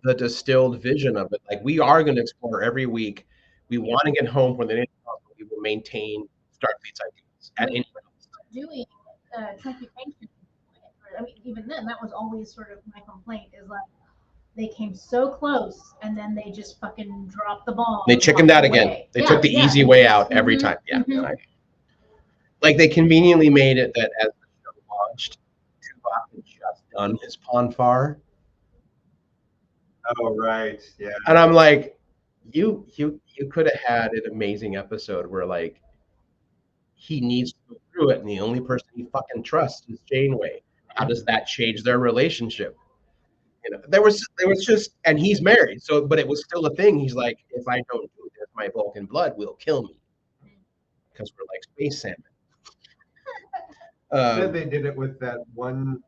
the distilled vision of it. Like, we are going to explore every week. We want to get home when they we will maintain Starfleet's ideas at any point. Doing transmutation. I mean, even then, that was always sort of my complaint is like they came so close and then they just fucking dropped the ball. They chickened out again. They took the easy way out every time. Yeah. Mm-hmm. Like they conveniently made it that as the show launched, Tuvok had just done his Ponfar, Oh, right. Yeah. and I'm like, you could have had an amazing episode where like he needs to go through it, and the only person he fucking trusts is Janeway. How does that change their relationship? You know, there was just, and he's married, so but it was still a thing. He's like, if I don't do this, my Vulcan blood will kill me because we're like space salmon. Then they did it with that one,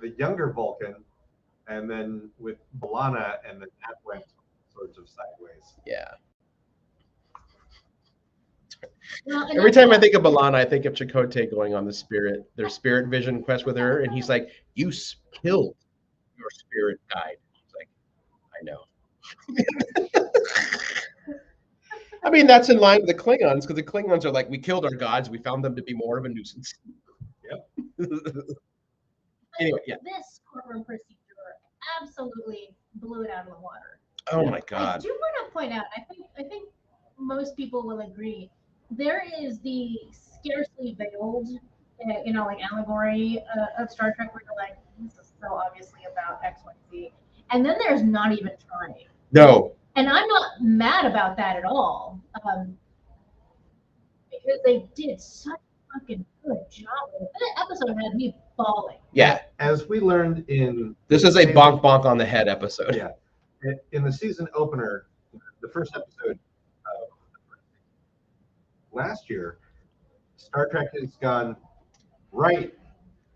the younger Vulcan, and then with B'Elanna, and then that went sorts of sideways. Yeah. Well, and Every that's time I what- think of B'Elanna, I think of Chakotay going on their spirit vision quest with her, and he's like, "You killed your spirit guide." She's like, "I know." I mean, that's in line with the Klingons, because the Klingons are like, "We killed our gods. We found them to be more of a nuisance." Yep. Anyway, yeah. This courtroom procedure absolutely blew it out of the water. Oh my I god. do want to point out, I think most people will agree, there is the scarcely veiled, like allegory of Star Trek where you're like, this is so obviously about X, Y, Z. And then there's not even trying. No. And I'm not mad about that at all. Because they did such a fucking good job. That episode had me bawling. Yeah. As we learned in This is a bonk bonk on the head episode. Yeah, in the season opener, the first episode of last year, Star Trek has gone right.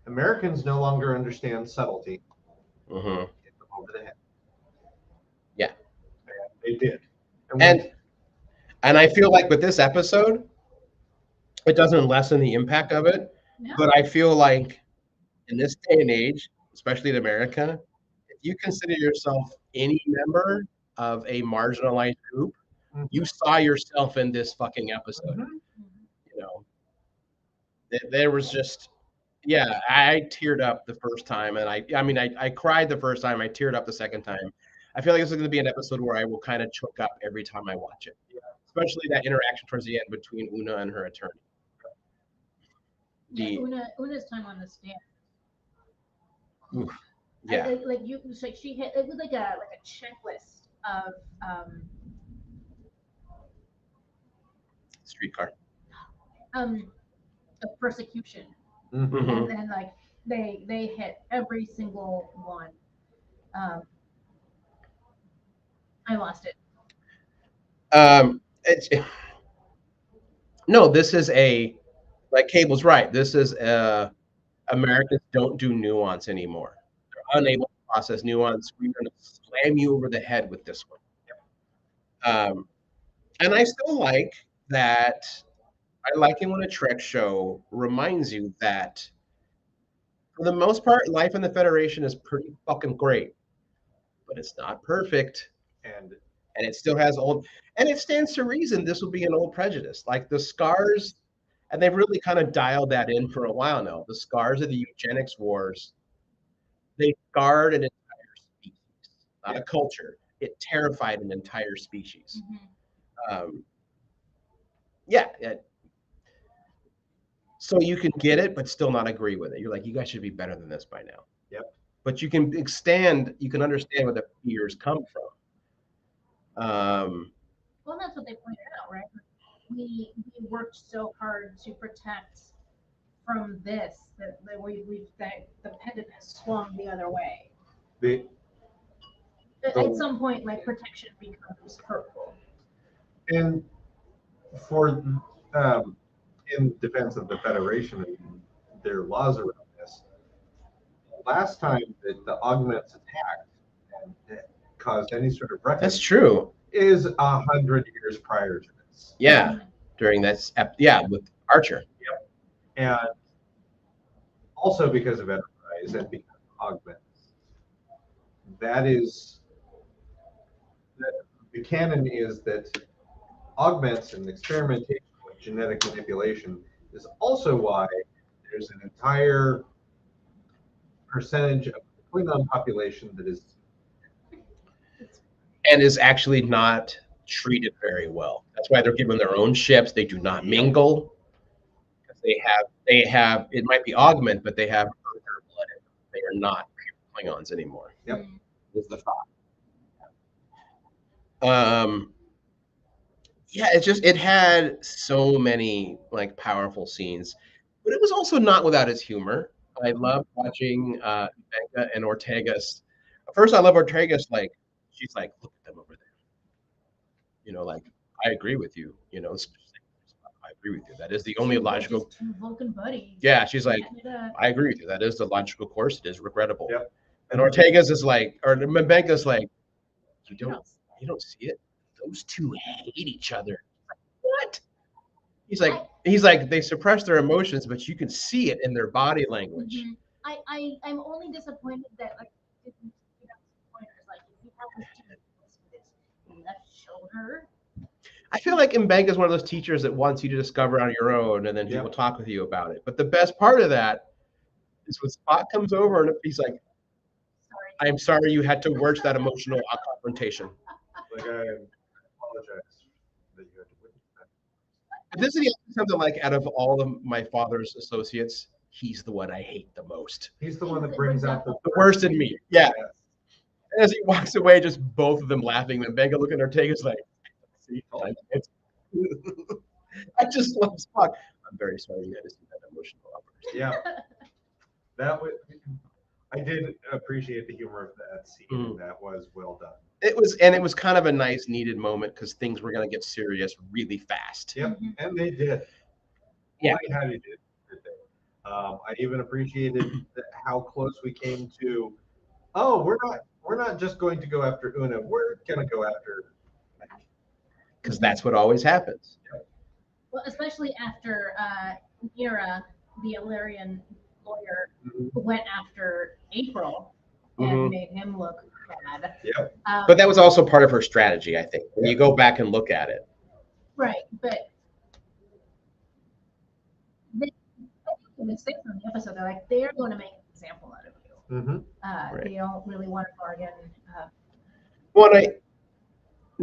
Americans no longer understand subtlety. Mm-hmm. Hit them over the head. Yeah. And they did. And I feel like with this episode, it doesn't lessen the impact of it, No. but I feel like in this day and age, especially in America, if you consider yourself any member of a marginalized group, you saw yourself in this fucking episode. Mhm. You know, there was just, yeah, I teared up the first time, and I mean, I cried the first time, I teared up the second time. I feel like this is going to be an episode where I will kind of choke up every time I watch it, especially that interaction towards the end between Una and her attorney. Yeah, Una's time on the stand. Oof. Yeah. Like she hit. It was like a checklist of Streetcar. of persecution, Mhm. and then like they hit every single one. I lost it. It's no. This is like Cable's right. This is Americans don't do nuance anymore. They're unable to process nuance. We're going to slam you over the head with this one. And I still like that. I like it when a Trek show reminds you that, for the most part, life in the Federation is pretty fucking great, but it's not perfect, And it still has old. And it stands to reason this will be an old prejudice, like the scars, and they've really kind of dialed that in for a while now. The scars of the eugenics wars, they scarred an entire species, not a culture. It terrified an entire species. Yeah. So you can get it, but still not agree with it. You're like, you guys should be better than this by now. Yep. But you can understand where the fears come from. Well, that's what they pointed out, right? We worked so hard to protect from this that the pendant has swung the other way. At some point, like, protection becomes hurtful. And for in defense of the Federation and their laws around this, last time that the augments attacked and caused any sort of reckoning That's true. is 100 years prior to this. Yeah, during that, with Archer. Yep. And also because of Enterprise and because of augments. That is, the canon is that augments and experimentation with genetic manipulation is also why there's an entire percentage of the Klingon population that is actually not treated very well. That's why they're given their own ships. They do not mingle. they have it might be augment, but they have Earther blood in them. They are not pure Klingons anymore. Yep. Is the thought. Yeah, it had so many like powerful scenes, but it was also not without its humor. I loved watching Becca and Ortega's. First, I love Ortega's like she's like, look at them over there. Like I agree with you. I agree with you. That is the only logical. Two Vulcan buddies. Yeah, she's like, I agree with you. That is the logical course. It is regrettable. Yep. And Ortega's is like, or Mbenga's like, you don't see it. Those two hate each other. What? He's like they suppress their emotions, but you can see it in their body language. Mm-hmm. I'm only disappointed that like if you have this left shoulder. I feel like Mbenga is one of those teachers that wants you to discover on your own, and then he will talk with you about it. But the best part of that is when Spock comes over and he's like, "I'm sorry you had to witness that emotional confrontation." Like, I apologize that you had to witness that. This is something like, out of all of my father's associates, he's the one I hate the most. He's the one that brings out the worst in me. Yeah. As he walks away, just both of them laughing, and Mbenga looking at Ortega's like, I just love Spock. I'm very sorry you had to see that emotional outburst. Yeah. I did appreciate the humor of that scene. Mm. That was well done. It was kind of a nice, needed moment because things were going to get serious really fast. Yep, and they did. Yeah, how they did they? I even appreciated how close we came to. Oh, we're not just going to go after Una. We're going to go after. Because that's what always happens. Well, especially after Mira, the Illyrian lawyer, went after April and made him look bad. Yep. But that was also part of her strategy, I think, when you go back and look at it. Right, but they say from the episode, they're like, they're going to make an example out of you. Right. They don't really want to bargain.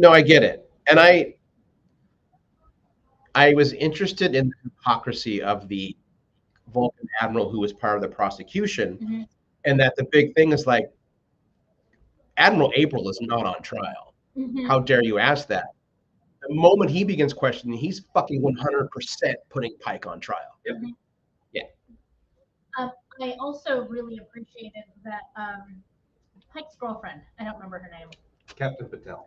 I get it. And I was interested in the hypocrisy of the Vulcan admiral who was part of the prosecution, and that the big thing is like, Admiral April is not on trial. How dare you ask that? The moment he begins questioning, he's fucking 100% putting Pike on trial. Yep. Yeah. I also really appreciated that Pike's girlfriend, I don't remember her name. Captain Patel.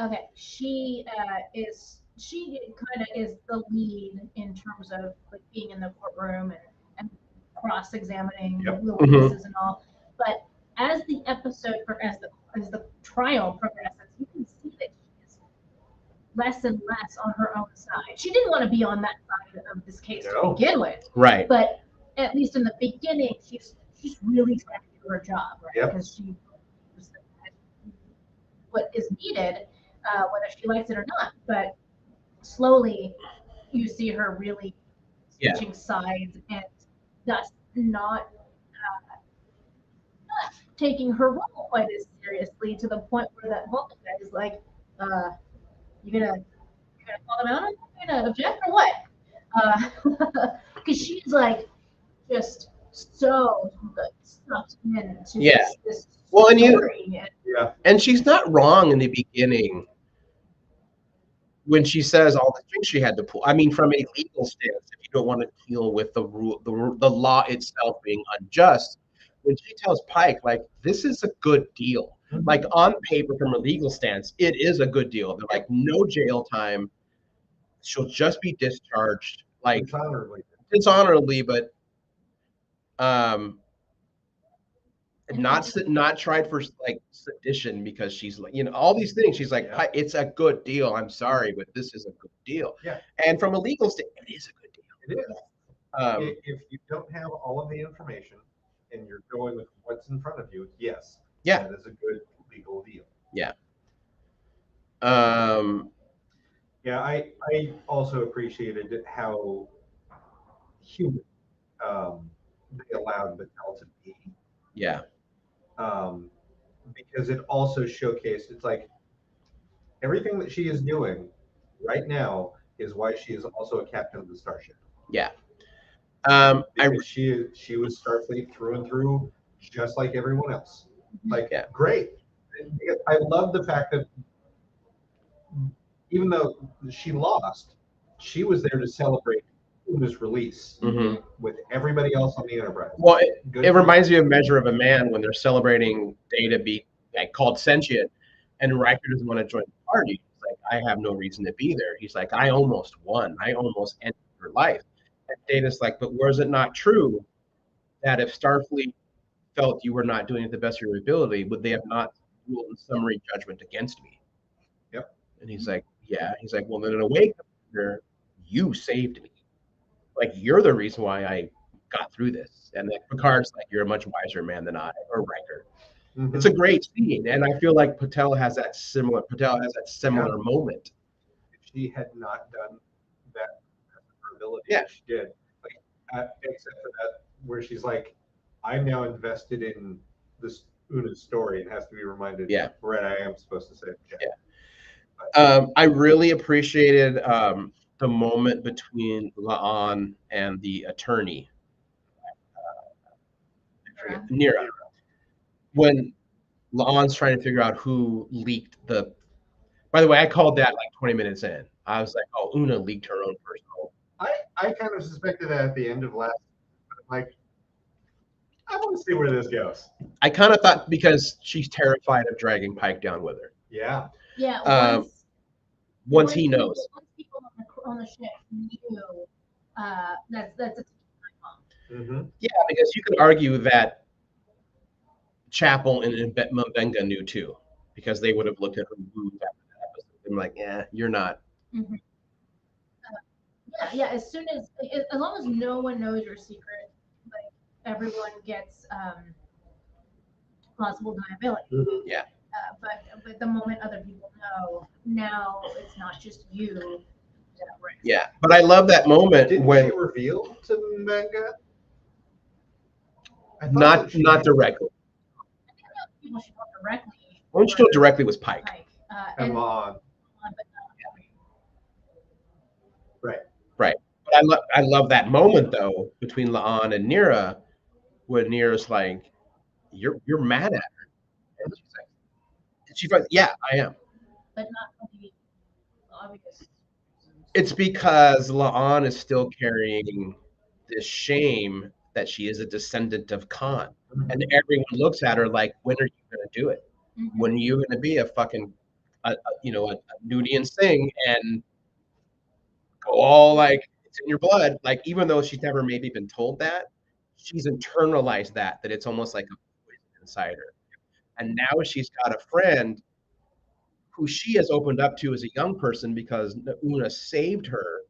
Okay, she kind of is the lead in terms of like being in the courtroom and cross-examining the witnesses and all. But as the episode as the trial progresses, you can see that she's less and less on her own side. She didn't want to be on that side of this case to begin with, right? But at least in the beginning, she's really trying to do her job, right? Because she what is needed, whether she likes it or not. But slowly, you see her really switching sides and thus not taking her role quite as seriously, to the point where that Vulcan guy is like, you gonna call them out? You gonna object or what? Because she's like just so sucked into this story. And she's not wrong in the beginning when she says all the things she had to pull. I mean, from a legal stance, if you don't want to deal with the law itself being unjust, when she tells Pike, like, this is a good deal. Like, on paper, from a legal stance, it is a good deal. They're like, no jail time. She'll just be discharged, like dishonorably, but not tried for like sedition, because she's like, all these things. She's like, it's a good deal. I'm sorry, but this is a good deal. Yeah. And from a legal stance, it is a good deal. It is. If you don't have all of the information and you're going with what's in front of you, that is a good legal deal. Yeah. I also appreciated how human they allowed Mattel to be. Yeah. Because it also showcased, it's like everything that she is doing right now is why she is also a captain of the starship. Yeah. Because she was Starfleet through and through, just like everyone else. Like, Yeah. great. I love the fact that even though she lost, she was there to celebrate Una's release with everybody else on the Enterprise. Well, it reminds me of Measure of a Man when they're celebrating Data being called sentient, and Riker doesn't want to join the party. He's like, I have no reason to be there. He's like, I almost won. I almost ended your life. And Data's like, but was it not true that if Starfleet felt you were not doing it the best of your ability, would they have not ruled in summary judgment against me? Yep. And he's like, yeah. He's like, well, then in a way, you saved me. Like, you're the reason why I got through this. And then Picard's like, you're a much wiser man than I, or Riker. It's a great scene, and I feel like Patel has that similar moment. If she had not done that her ability, Yeah, she did. Like, except for that, where she's like, I'm now invested in this Una's story and has to be reminded. Yeah, right. I am supposed to say. Yeah. I really appreciated the moment between La'an and the attorney, Nira, when La'an's trying to figure out who leaked the. By the way, I called that like 20 minutes in. I was like, oh, Una leaked her own personal. I kind of suspected that at the end of last. Like, I want to see where this goes. I kind of thought because she's terrified of dragging Pike down with her. Yeah. Yeah. Once he knows. Once people on the ship knew that's a Yeah, because you could argue that Chapel and Mbenga knew too, because they would have looked at her moves after that episode and like, yeah, you're not. Yeah. As long as no one knows your secret, like everyone gets plausible deniability. Yeah. But the moment other people know, now it's not just you. Yeah, but I love that moment when she revealed to Mbenga. Not directly. People should talk directly. When she told directly was Pike. And La'an. Right. Right. But I love that moment though between La'an and Nira, where Nira's like, "You're mad at her," and she's like, "Yeah, I am." But not for the obvious. It's because La'an is still carrying this shame that she is a descendant of Khan, and everyone looks at her like, "When are you going to do it? When are you going to be a fucking, a Nudian Singh and go all like it's in your blood?" Like, even though she's never maybe been told that, she's internalized that it's almost like a poison inside her. And now she's got a friend who she has opened up to as a young person because Una saved her.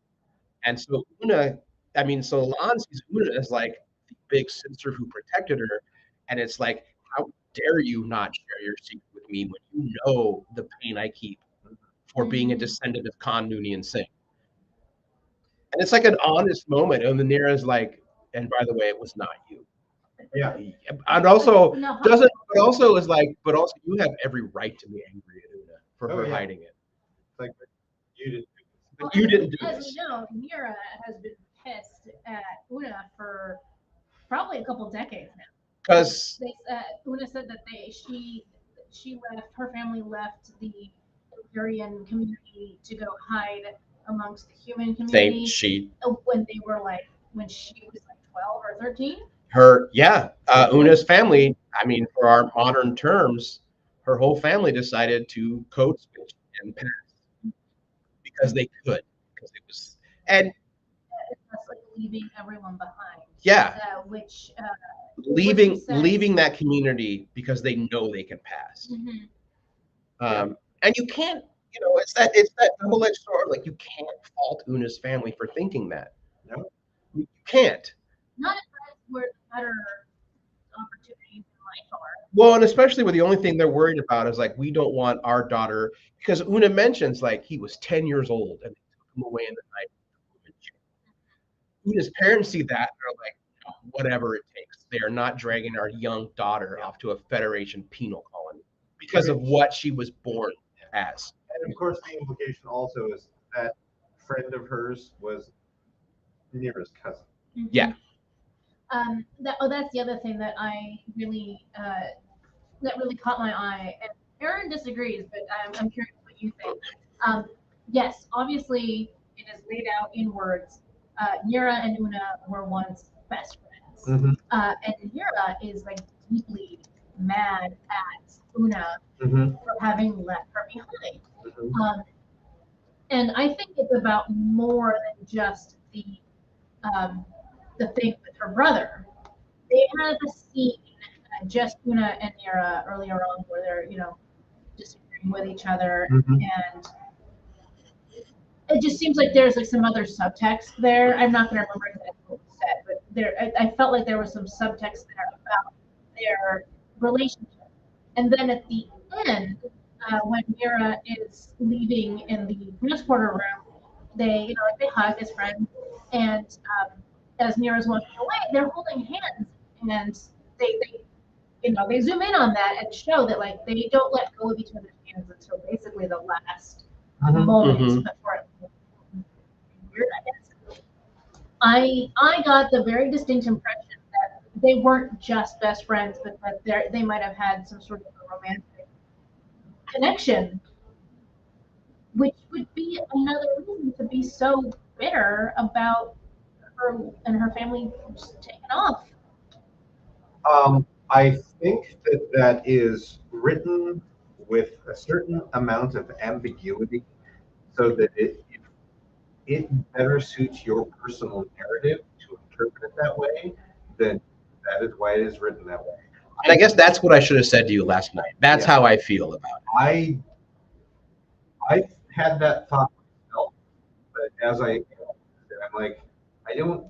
And so so La'an sees Una as like the big sister who protected her. And it's like, how dare you not share your secret with me when you know the pain I keep for being a descendant of Khan Noonien Singh. And it's like an honest moment. And the Nira's like, and by the way, it was not you. Yeah. And also but also you have every right to be angry at Una for her hiding it. Like, you didn't do this. But you didn't do this. As we know, Nira has been pissed at Una for probably a couple decades now. Because Una said that her family left the Aryan community to go hide amongst the human community when she was like 12 or 13. Una's family, I mean, for our modern terms, her whole family decided to code switch and pass because they could, because it was, and it's like leaving everyone behind. Yeah, leaving that community because they know they can pass. And you can't, it's that double-edged sword. Like, you can't fault Una's family for thinking that. No, you can't. Not where better opportunities in life are. Well, and especially with the only thing they're worried about is like, we don't want our daughter, because Una mentions like he was 10 years old and they took him away in the night. Una's parents see that and are like, no, whatever it takes. They are not dragging our young daughter off to a Federation penal colony because of what she was born as. And of course, the implication also is that friend of hers was Nira's cousin. Yeah. That's the other thing that I really that really caught my eye. And Aaron disagrees, but I'm curious what you think. Um, yes, obviously it is laid out in words. Nira and Una were once best friends, Mhm. and Nira is like deeply mad at Una Mhm. for having left her behind. Mhm. And I think it's about more than just um, the thing with her brother. They had a scene, just Una and Nira earlier on, where they're disagreeing with each other, Mhm. and it just seems like there's like some other subtext there. I'm not going to remember exactly what was said, but I felt like there was some subtext there about their relationship. And then at the end, when Mira is leaving in the transporter room, like they hug as friends, and as Mira's walking away, they're holding hands, and they zoom in on that and show that like they don't let go of each other's hands until basically the last Mhm. moment Mhm. before it. Weird, I guess. I got the very distinct impression that they weren't just best friends, but that they might have had some sort of a romantic connection, which would be another reason to be so bitter about her and her family just taking off. I think that that is written with a certain amount of ambiguity so that it better suits your personal narrative to interpret it that way, then that is why it is written that way. And I guess that's what I should have said to you last night. That's Yeah. how I feel about it. I had that thought myself, but as I'm like, I don't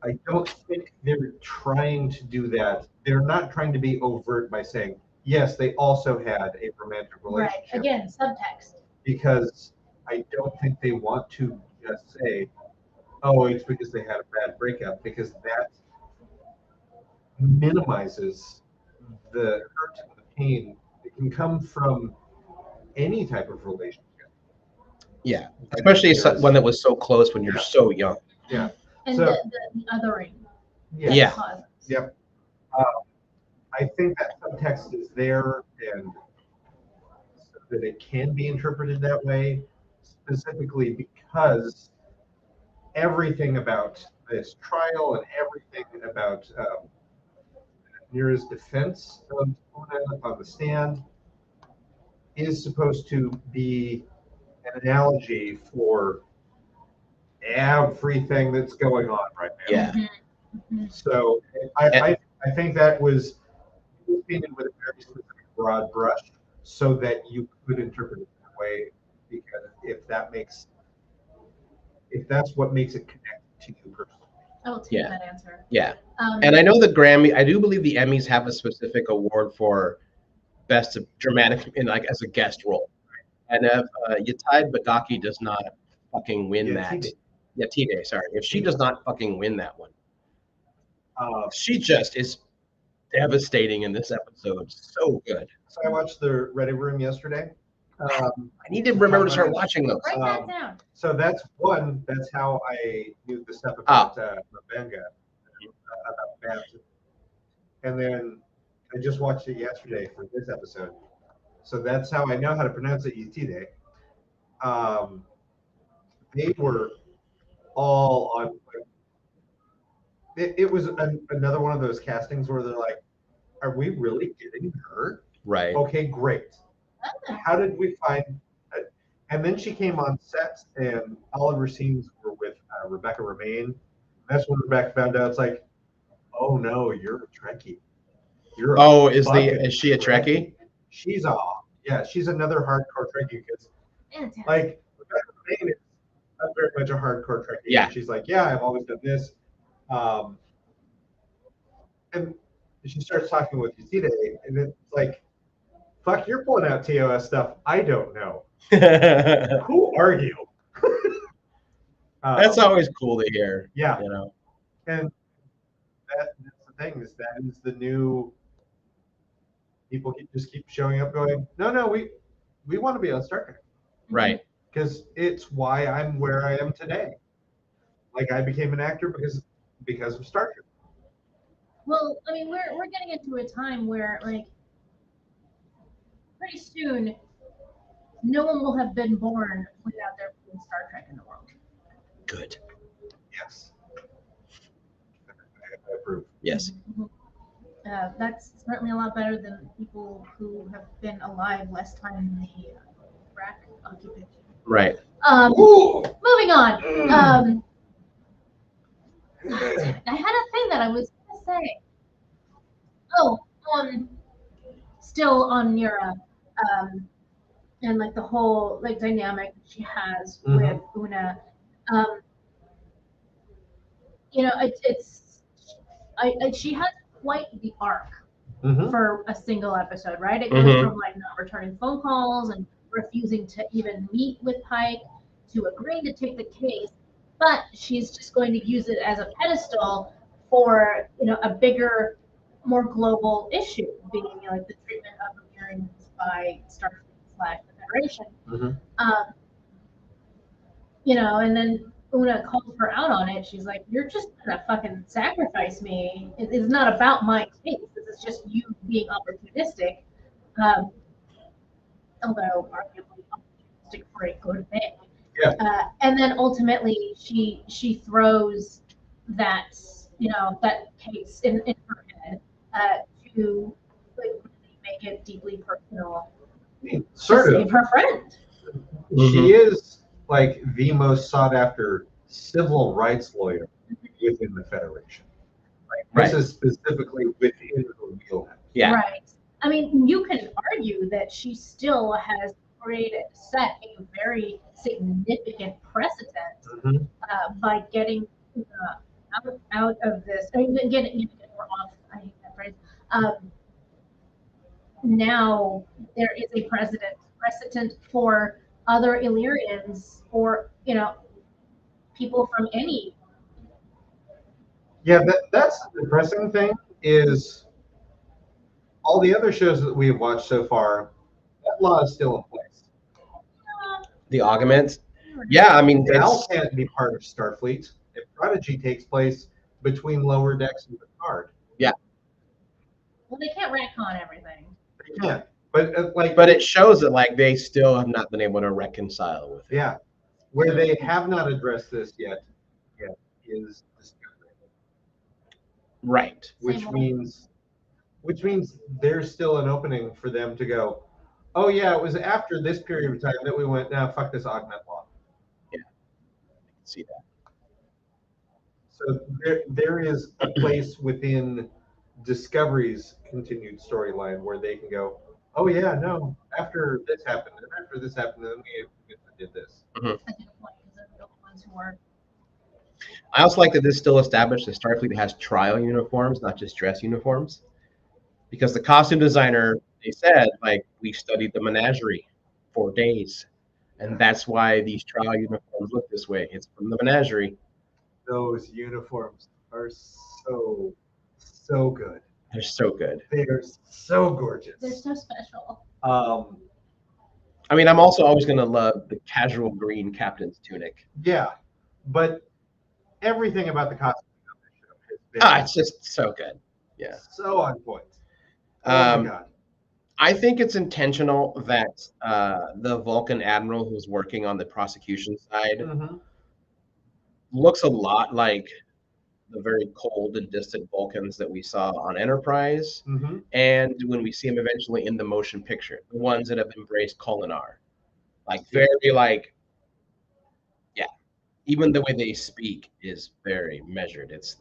I don't think they're trying to do that. They're not trying to be overt by saying, yes, they also had a romantic Right. relationship. Again, subtext. Because I don't think they want to just say, oh, it's because they had a bad breakup, because that minimizes the hurt and the pain that can come from any type of relationship. Yeah, especially one that was so close when you're Yeah. so young. Yeah. And So, the othering yeah. that Yeah. causes. Yep. I think that subtext is there, and so that it can be interpreted that way, specifically because everything about this trial and everything about Mira's defense of Una on the stand is supposed to be an analogy for everything that's going on right now. Yeah. Mm-hmm. So I think that was painted with a very specific broad brush so that you could interpret it that way, because if that's what makes it connect to you personally. I will take Yeah. that answer. Yeah. And I know the Grammy, I do believe the Emmys have a specific award for best dramatic in like as a guest role. And if Yetide Bagaki does not fucking win that, Yetide, sorry, if she does not fucking win that one, she just is devastating in this episode. So good. So I watched the Ready Room yesterday. I need to remember to start watching those. Write that down. So that's how I knew the stuff about Mabenga, about baptism. And then I just watched it yesterday for this episode. So that's how I know how to pronounce it, Yetide. They were all on. It was another one of those castings where they're like, "Are we really getting her? Right. Okay, great. How did we find?" And then she came on set, and all of her scenes were with Rebecca Romaine. That's when Rebecca found out. It's like, "Oh no, you're a Trekkie. You're is she a Trekkie? She's she's another hardcore Trekkie because Fantastic. like Rebecca Romaine is very much a hardcore Trekkie. Yeah. And she's like, yeah, I've always done this. And she starts talking with Yetide, and it's like, fuck, you're pulling out TOS stuff I don't know. Who are you? That's always cool to hear. Yeah. You know. And that's the thing, is that is the new people just keep showing up going, no, we want to be on Star Trek. Right. Because it's why I'm where I am today. Like I became an actor because of Star Trek. Well, I mean, we're getting into a time where like pretty soon no one will have been born without there being Star Trek in the world. Good. Yes. I approve. Yes. That's certainly a lot better than people who have been alive less time in the Iraq occupation. Right. Moving on. I had a thing that I was going to say. Oh, still on Mira, and like the whole like dynamic she has with Una. Um, she has quite the arc for a single episode, right? It goes from like not returning phone calls and refusing to even meet with Pike to agreeing to take the case, but she's just going to use it as a pedestal for a bigger, more global issue, being like the treatment of Americans by Starfleet / the Federation. And then Una calls her out on it. She's like, "You're just gonna fucking sacrifice me. It's not about my case. This is just you being opportunistic." Although arguably opportunistic for a good thing. Yeah. And then ultimately she throws that that case in her head to like really make it deeply personal. Sort of. Save her friend. She is like the most sought after civil rights lawyer within the Federation. Like, this is specifically within her wheelhouse. Yeah. Right. I mean, you can argue that she still has set a very significant precedent by getting out of this. I mean, getting her off. I hate that phrase. Now there is a precedent for other Illyrians or people from any. Yeah, that's the depressing thing is all the other shows that we've watched so far, that law is still in place. The augments. Yeah, I mean, Val can't be part of Starfleet if Prodigy takes place between Lower Decks and Picard. Yeah. Well, they can't retcon everything. They can't. But but it shows that like they still have not been able to reconcile with it. Yeah. Where they have not addressed this yet is Discovery. Right. Which means there's still an opening for them to go, oh yeah, it was after this period of time that we went, now fuck this augment law. Yeah. I can see that. So there is a place within Discovery's continued storyline where they can go, oh yeah, no, after this happened, and after this happened, then we did this. I also like that this still established that Starfleet has trial uniforms, not just dress uniforms. Because the costume designer, they said, like, we studied the menagerie for days. And that's why these trial uniforms look this way. It's from the menagerie. Those uniforms are so good. They're so good. They are so gorgeous. They're so special. I mean, I'm also always going to love the casual green captain's tunic. Yeah, but everything about the costume of the show has been it's just so good. Yeah. So on point. Oh my God. I think it's intentional that the Vulcan admiral who's working on the prosecution side looks a lot like the very cold and distant Vulcans that we saw on Enterprise, and when we see him eventually in the motion picture, the ones that have embraced Kolinar, like very even the way they speak is very measured. It's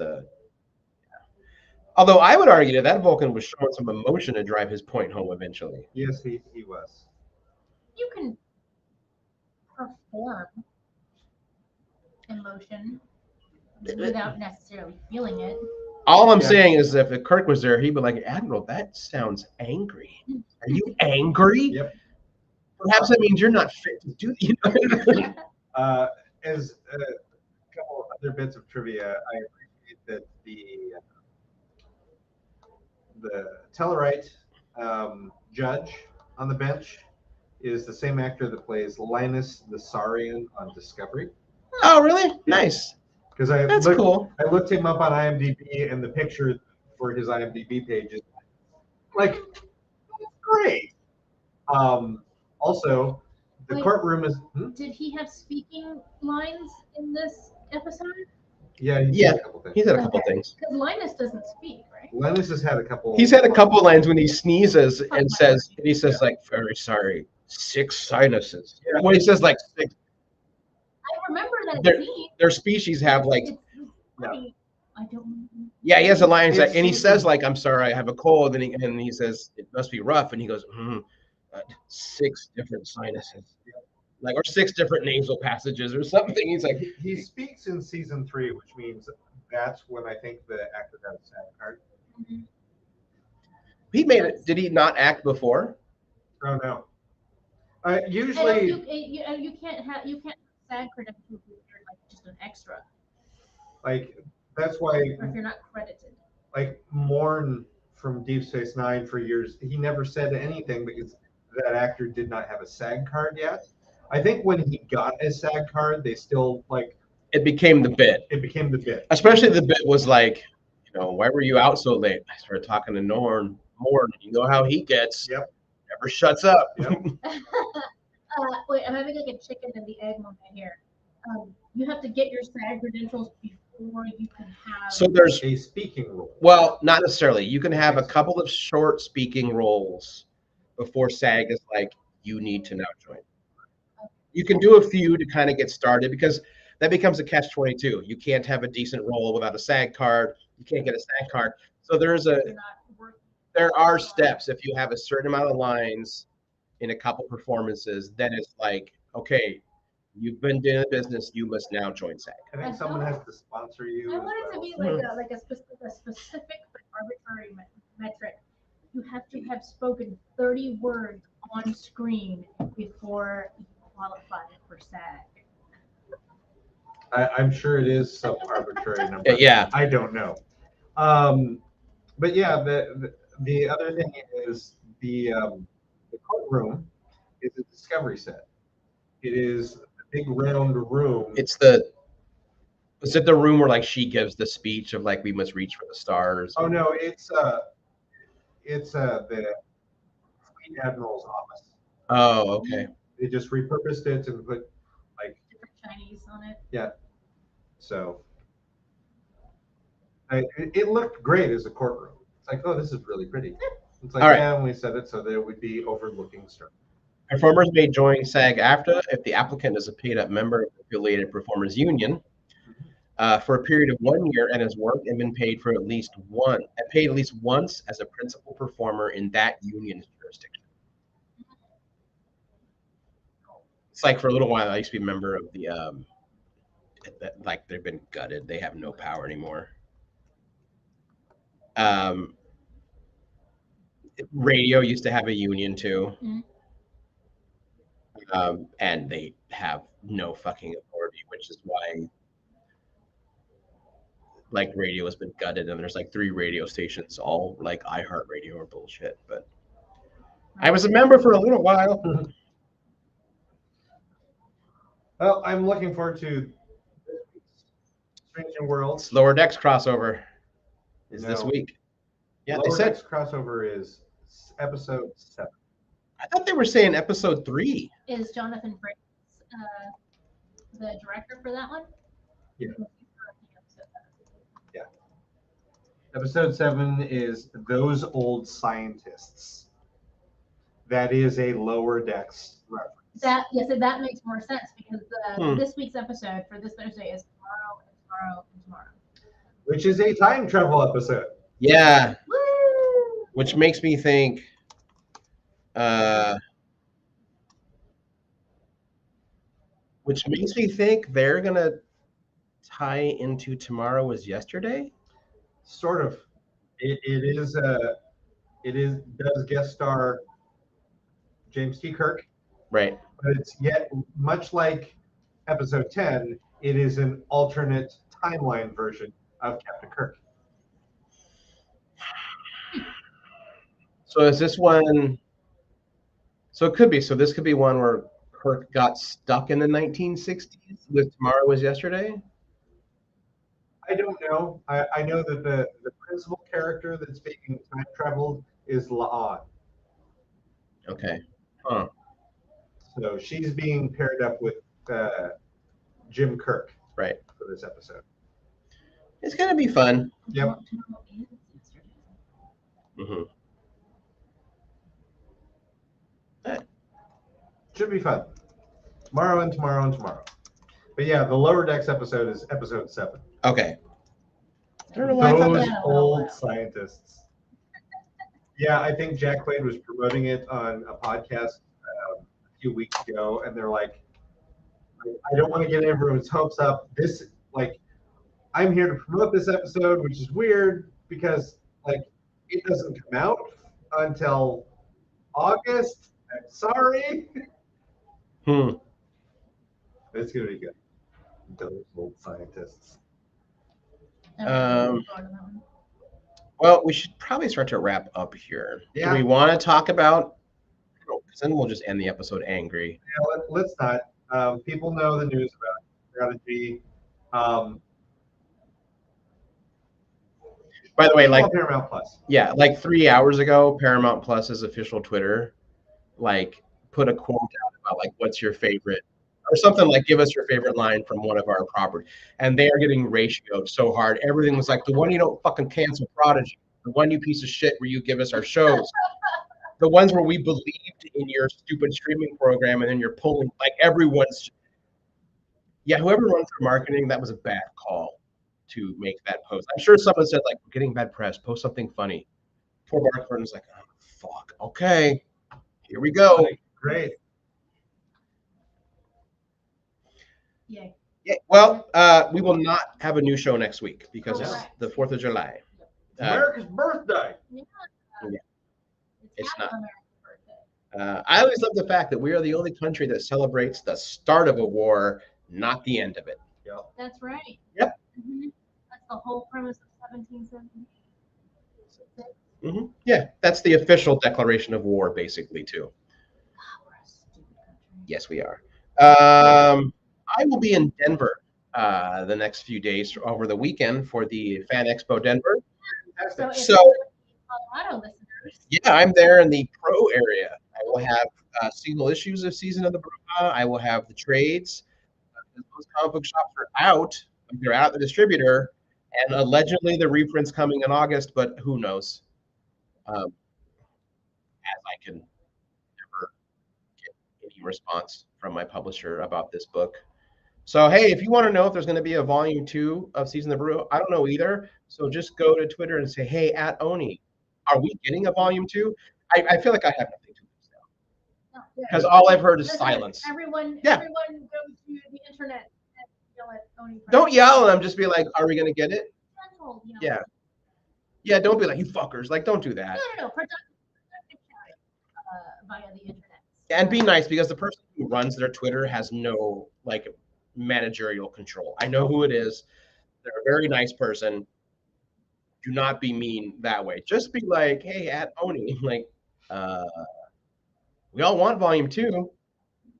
although I would argue that Vulcan was showing some emotion to drive his point home eventually. Yes, he was. You can perform emotion without necessarily feeling it. All I'm saying is if Kirk was there, he'd be like, Admiral, that sounds angry. Are you angry? Yep. Perhaps that means you're not fit to do As a couple of other bits of trivia, I appreciate that the Tellarite judge on the bench is the same actor that plays Linus the Saurian on Discovery. Oh, really? Nice. Because That's cool. I looked him up on IMDb, and the picture for his IMDb page is like great. Also, the Wait. courtroom is. Did he have speaking lines in this episode? Yeah, he's Yeah. had a couple things. He's had a couple things. Because Linus doesn't speak, right? Linus has had a couple. He's had a couple lines when he sneezes and he says like, very sorry, 6 sinuses. Yeah. Well, he says like 6. I remember that Their- scene. Their species have like, It's funny. I don't. yeah, he has a line, It's and he super- says like, I'm sorry, I have a cold, and he says it must be rough, and he goes, 6 different sinuses, like, or 6 different nasal passages or something. He's like, he speaks in season 3, which means that's when I think the actor got a SAG card. Mhm. he made it. Did he not act before? Oh no. And Usually, you can't have SAG credentials if you're like just an extra, like that's why, or if you're not credited. like Morn from Deep Space Nine for years, he never said anything because that actor did not have a SAG card yet. I think when he got a SAG card, they still like It became the bit. it became the bit. Especially the bit was like, why were you out so late? I started talking to Norn. You know how he gets. Yep. Never shuts up. Yep. Wait, I'm having like a chicken and the egg moment here. You have to get your SAG credentials before you can have. So there's, A speaking role. well, not necessarily. You can have a couple of short speaking roles before SAG is like, you need to now join. You can do a few to kind of get started, because that becomes a catch-22. You can't have a decent role without a SAG card. You can't get a SAG card. So You're not working. there are steps. If you have a certain amount of lines in a couple performances, then it's like, okay, you've been doing business, you must now join SAG. I think someone has to sponsor you. I as want it to well. be like a specific but arbitrary metric. You have to have spoken 30 words on screen before you qualify for SAG. I'm sure it is some arbitrary number. Yeah. I don't know. But yeah, the other thing is the courtroom is a discovery set. It is a big round room. Is it the room where like she gives the speech of like, we must reach for the stars? Oh no, it's the Fleet Admiral's office. Oh, okay. They just repurposed it and put like Different Chinese on it. so. It looked great as a courtroom. It's like, oh, this is really pretty. It's like, All right. yeah, and we said it so that it would be overlooking stuff. Performers may join SAG-AFTRA if the applicant is a paid-up member of the affiliated performers union for a period of 1 year and has worked and been paid at least once as a principal performer in that union's jurisdiction. It's like for a little while I used to be a member of the like they've been gutted. They have no power anymore. Radio used to have a union too. And they have no fucking authority, which is why like radio has been gutted, and there's like 3 radio stations, all like iHeartRadio or bullshit. But I was a member for a little while. Well, I'm looking forward to Strange New Worlds. Lower Decks crossover is this week. Yeah, they Lower said Decks crossover is episode 7. I thought they were saying episode 3. Is Jonathan Frakes the director for that one? Yeah. Episode 7 is Those Old Scientists. That is a Lower Decks reference. That makes more sense because this week's episode for this Thursday is tomorrow and tomorrow and tomorrow. Which is a time travel episode. Yeah. Woo! Which makes me think they're gonna tie into Tomorrow Was Yesterday. Sort of. It does guest star James T. Kirk. Right. But it's yet much like episode 10, it is an alternate timeline version of Captain Kirk. So is this one? So it could be. So this could be one where Kirk got stuck in the 1960s with Tomorrow Was Yesterday. I don't know. I know that the principal character that's being time traveled is La'an. Okay. Huh. So she's being paired up with Jim Kirk Right. for this episode. It's gonna be fun. Yep. Mm-hmm. Should be fun. Tomorrow and tomorrow and tomorrow. But yeah, the Lower Decks episode is episode 7. Okay. I don't know why I thought Those that. old scientists. Yeah, I think Jack Quaid was promoting it on a podcast a few weeks ago, and they're like, I don't want to get everyone's hopes up. This, like, I'm here to promote this episode, which is weird because, like, it doesn't come out until August. I'm sorry. It's going to be good. Those old scientists. Well, we should probably start to wrap up here. Yeah. Do we want to talk about? Because then we'll just end the episode angry. Yeah, let's not. People know the news about strategy. By the way, like Paramount Plus. Yeah, like 3 hours ago, Paramount Plus's official Twitter, like, put a quote out about like, what's your favorite, or something like, give us your favorite line from one of our properties, and they are getting ratioed so hard. Everything was like, the one you don't fucking cancel, Prodigy, the one you piece of shit where you give us our shows, the ones where we believed in your stupid streaming program, and then you're pulling like everyone's. Yeah, whoever runs for marketing, that was a bad call to make that post. I'm sure someone said, like, we're getting bad press, post something funny. Poor Mark Burton's like, oh, fuck, okay, here we go. Great. Yay. Yeah, well, we will not have a new show next week because it's the 4th of July. America's birthday. Yeah. It's not. America's birthday. I always love the fact that we are the only country that celebrates the start of a war, not the end of it. Yep. That's right. Yep. Mm-hmm. That's the whole premise of 1778. Mm-hmm. Yeah, that's the official declaration of war, basically, too. God, we're a stupid country. Yes, we are. I will be in Denver the next few days over the weekend for the Fan Expo Denver. So, if So you're Colorado listeners, yeah, I'm there in the pro area. I will have single issues of Season of the Bruja. I will have the trades. Those comic book shops are out. They're out the distributor, and allegedly the reprint's coming in August, but who knows? As I can never get any response from my publisher about this book. So, hey, if you want to know if there's going to be a volume 2 of Season of the Brew, I don't know either. So just go to Twitter and say, hey, at Oni, are we getting a volume 2? I feel like I have nothing to lose now. Because all I've heard is silence. Everyone go to the internet and yell at Oni. Don't yell, and I'm just be like, are we going to get it? Gentle, you know. Yeah. Yeah, don't be like, you fuckers. Like, don't do that. No. Productive chatting via the internet. And be nice, because the person who runs their Twitter has no, like, managerial control. I know who it is. They're a very nice person. Do not be mean that way. Just be like, hey, at Oni, like, we all want volume 2.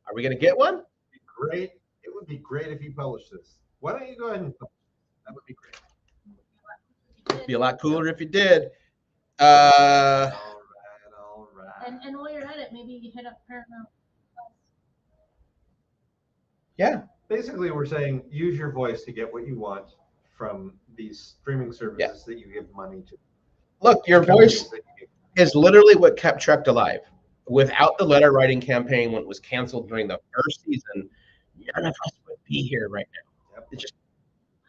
Are we going to get one? It'd be great. It would be great if you published this. Why don't you go ahead and publish it? That would be great. It'd be a lot cooler if you did. All right. And while you're at it, maybe you hit up Paramount. Yeah. Basically, we're saying use your voice to get what you want from these streaming services that you give money to. Look, your voice is literally what kept Trek alive. Without the letter writing campaign, when it was canceled during the first season, none of us would be here right now. It just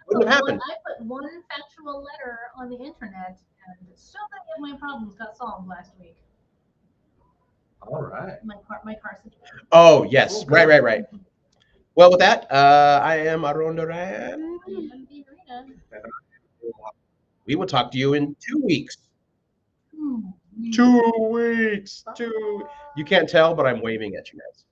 wouldn't have happened. I put one factual letter on the internet, and so many of my problems got solved last week. All right. My car situation. Oh, yes. Okay. Right. Well, with that, I am Aron Duran. We will talk to you in 2 weeks. 2 weeks. You can't tell, but I'm waving at you guys.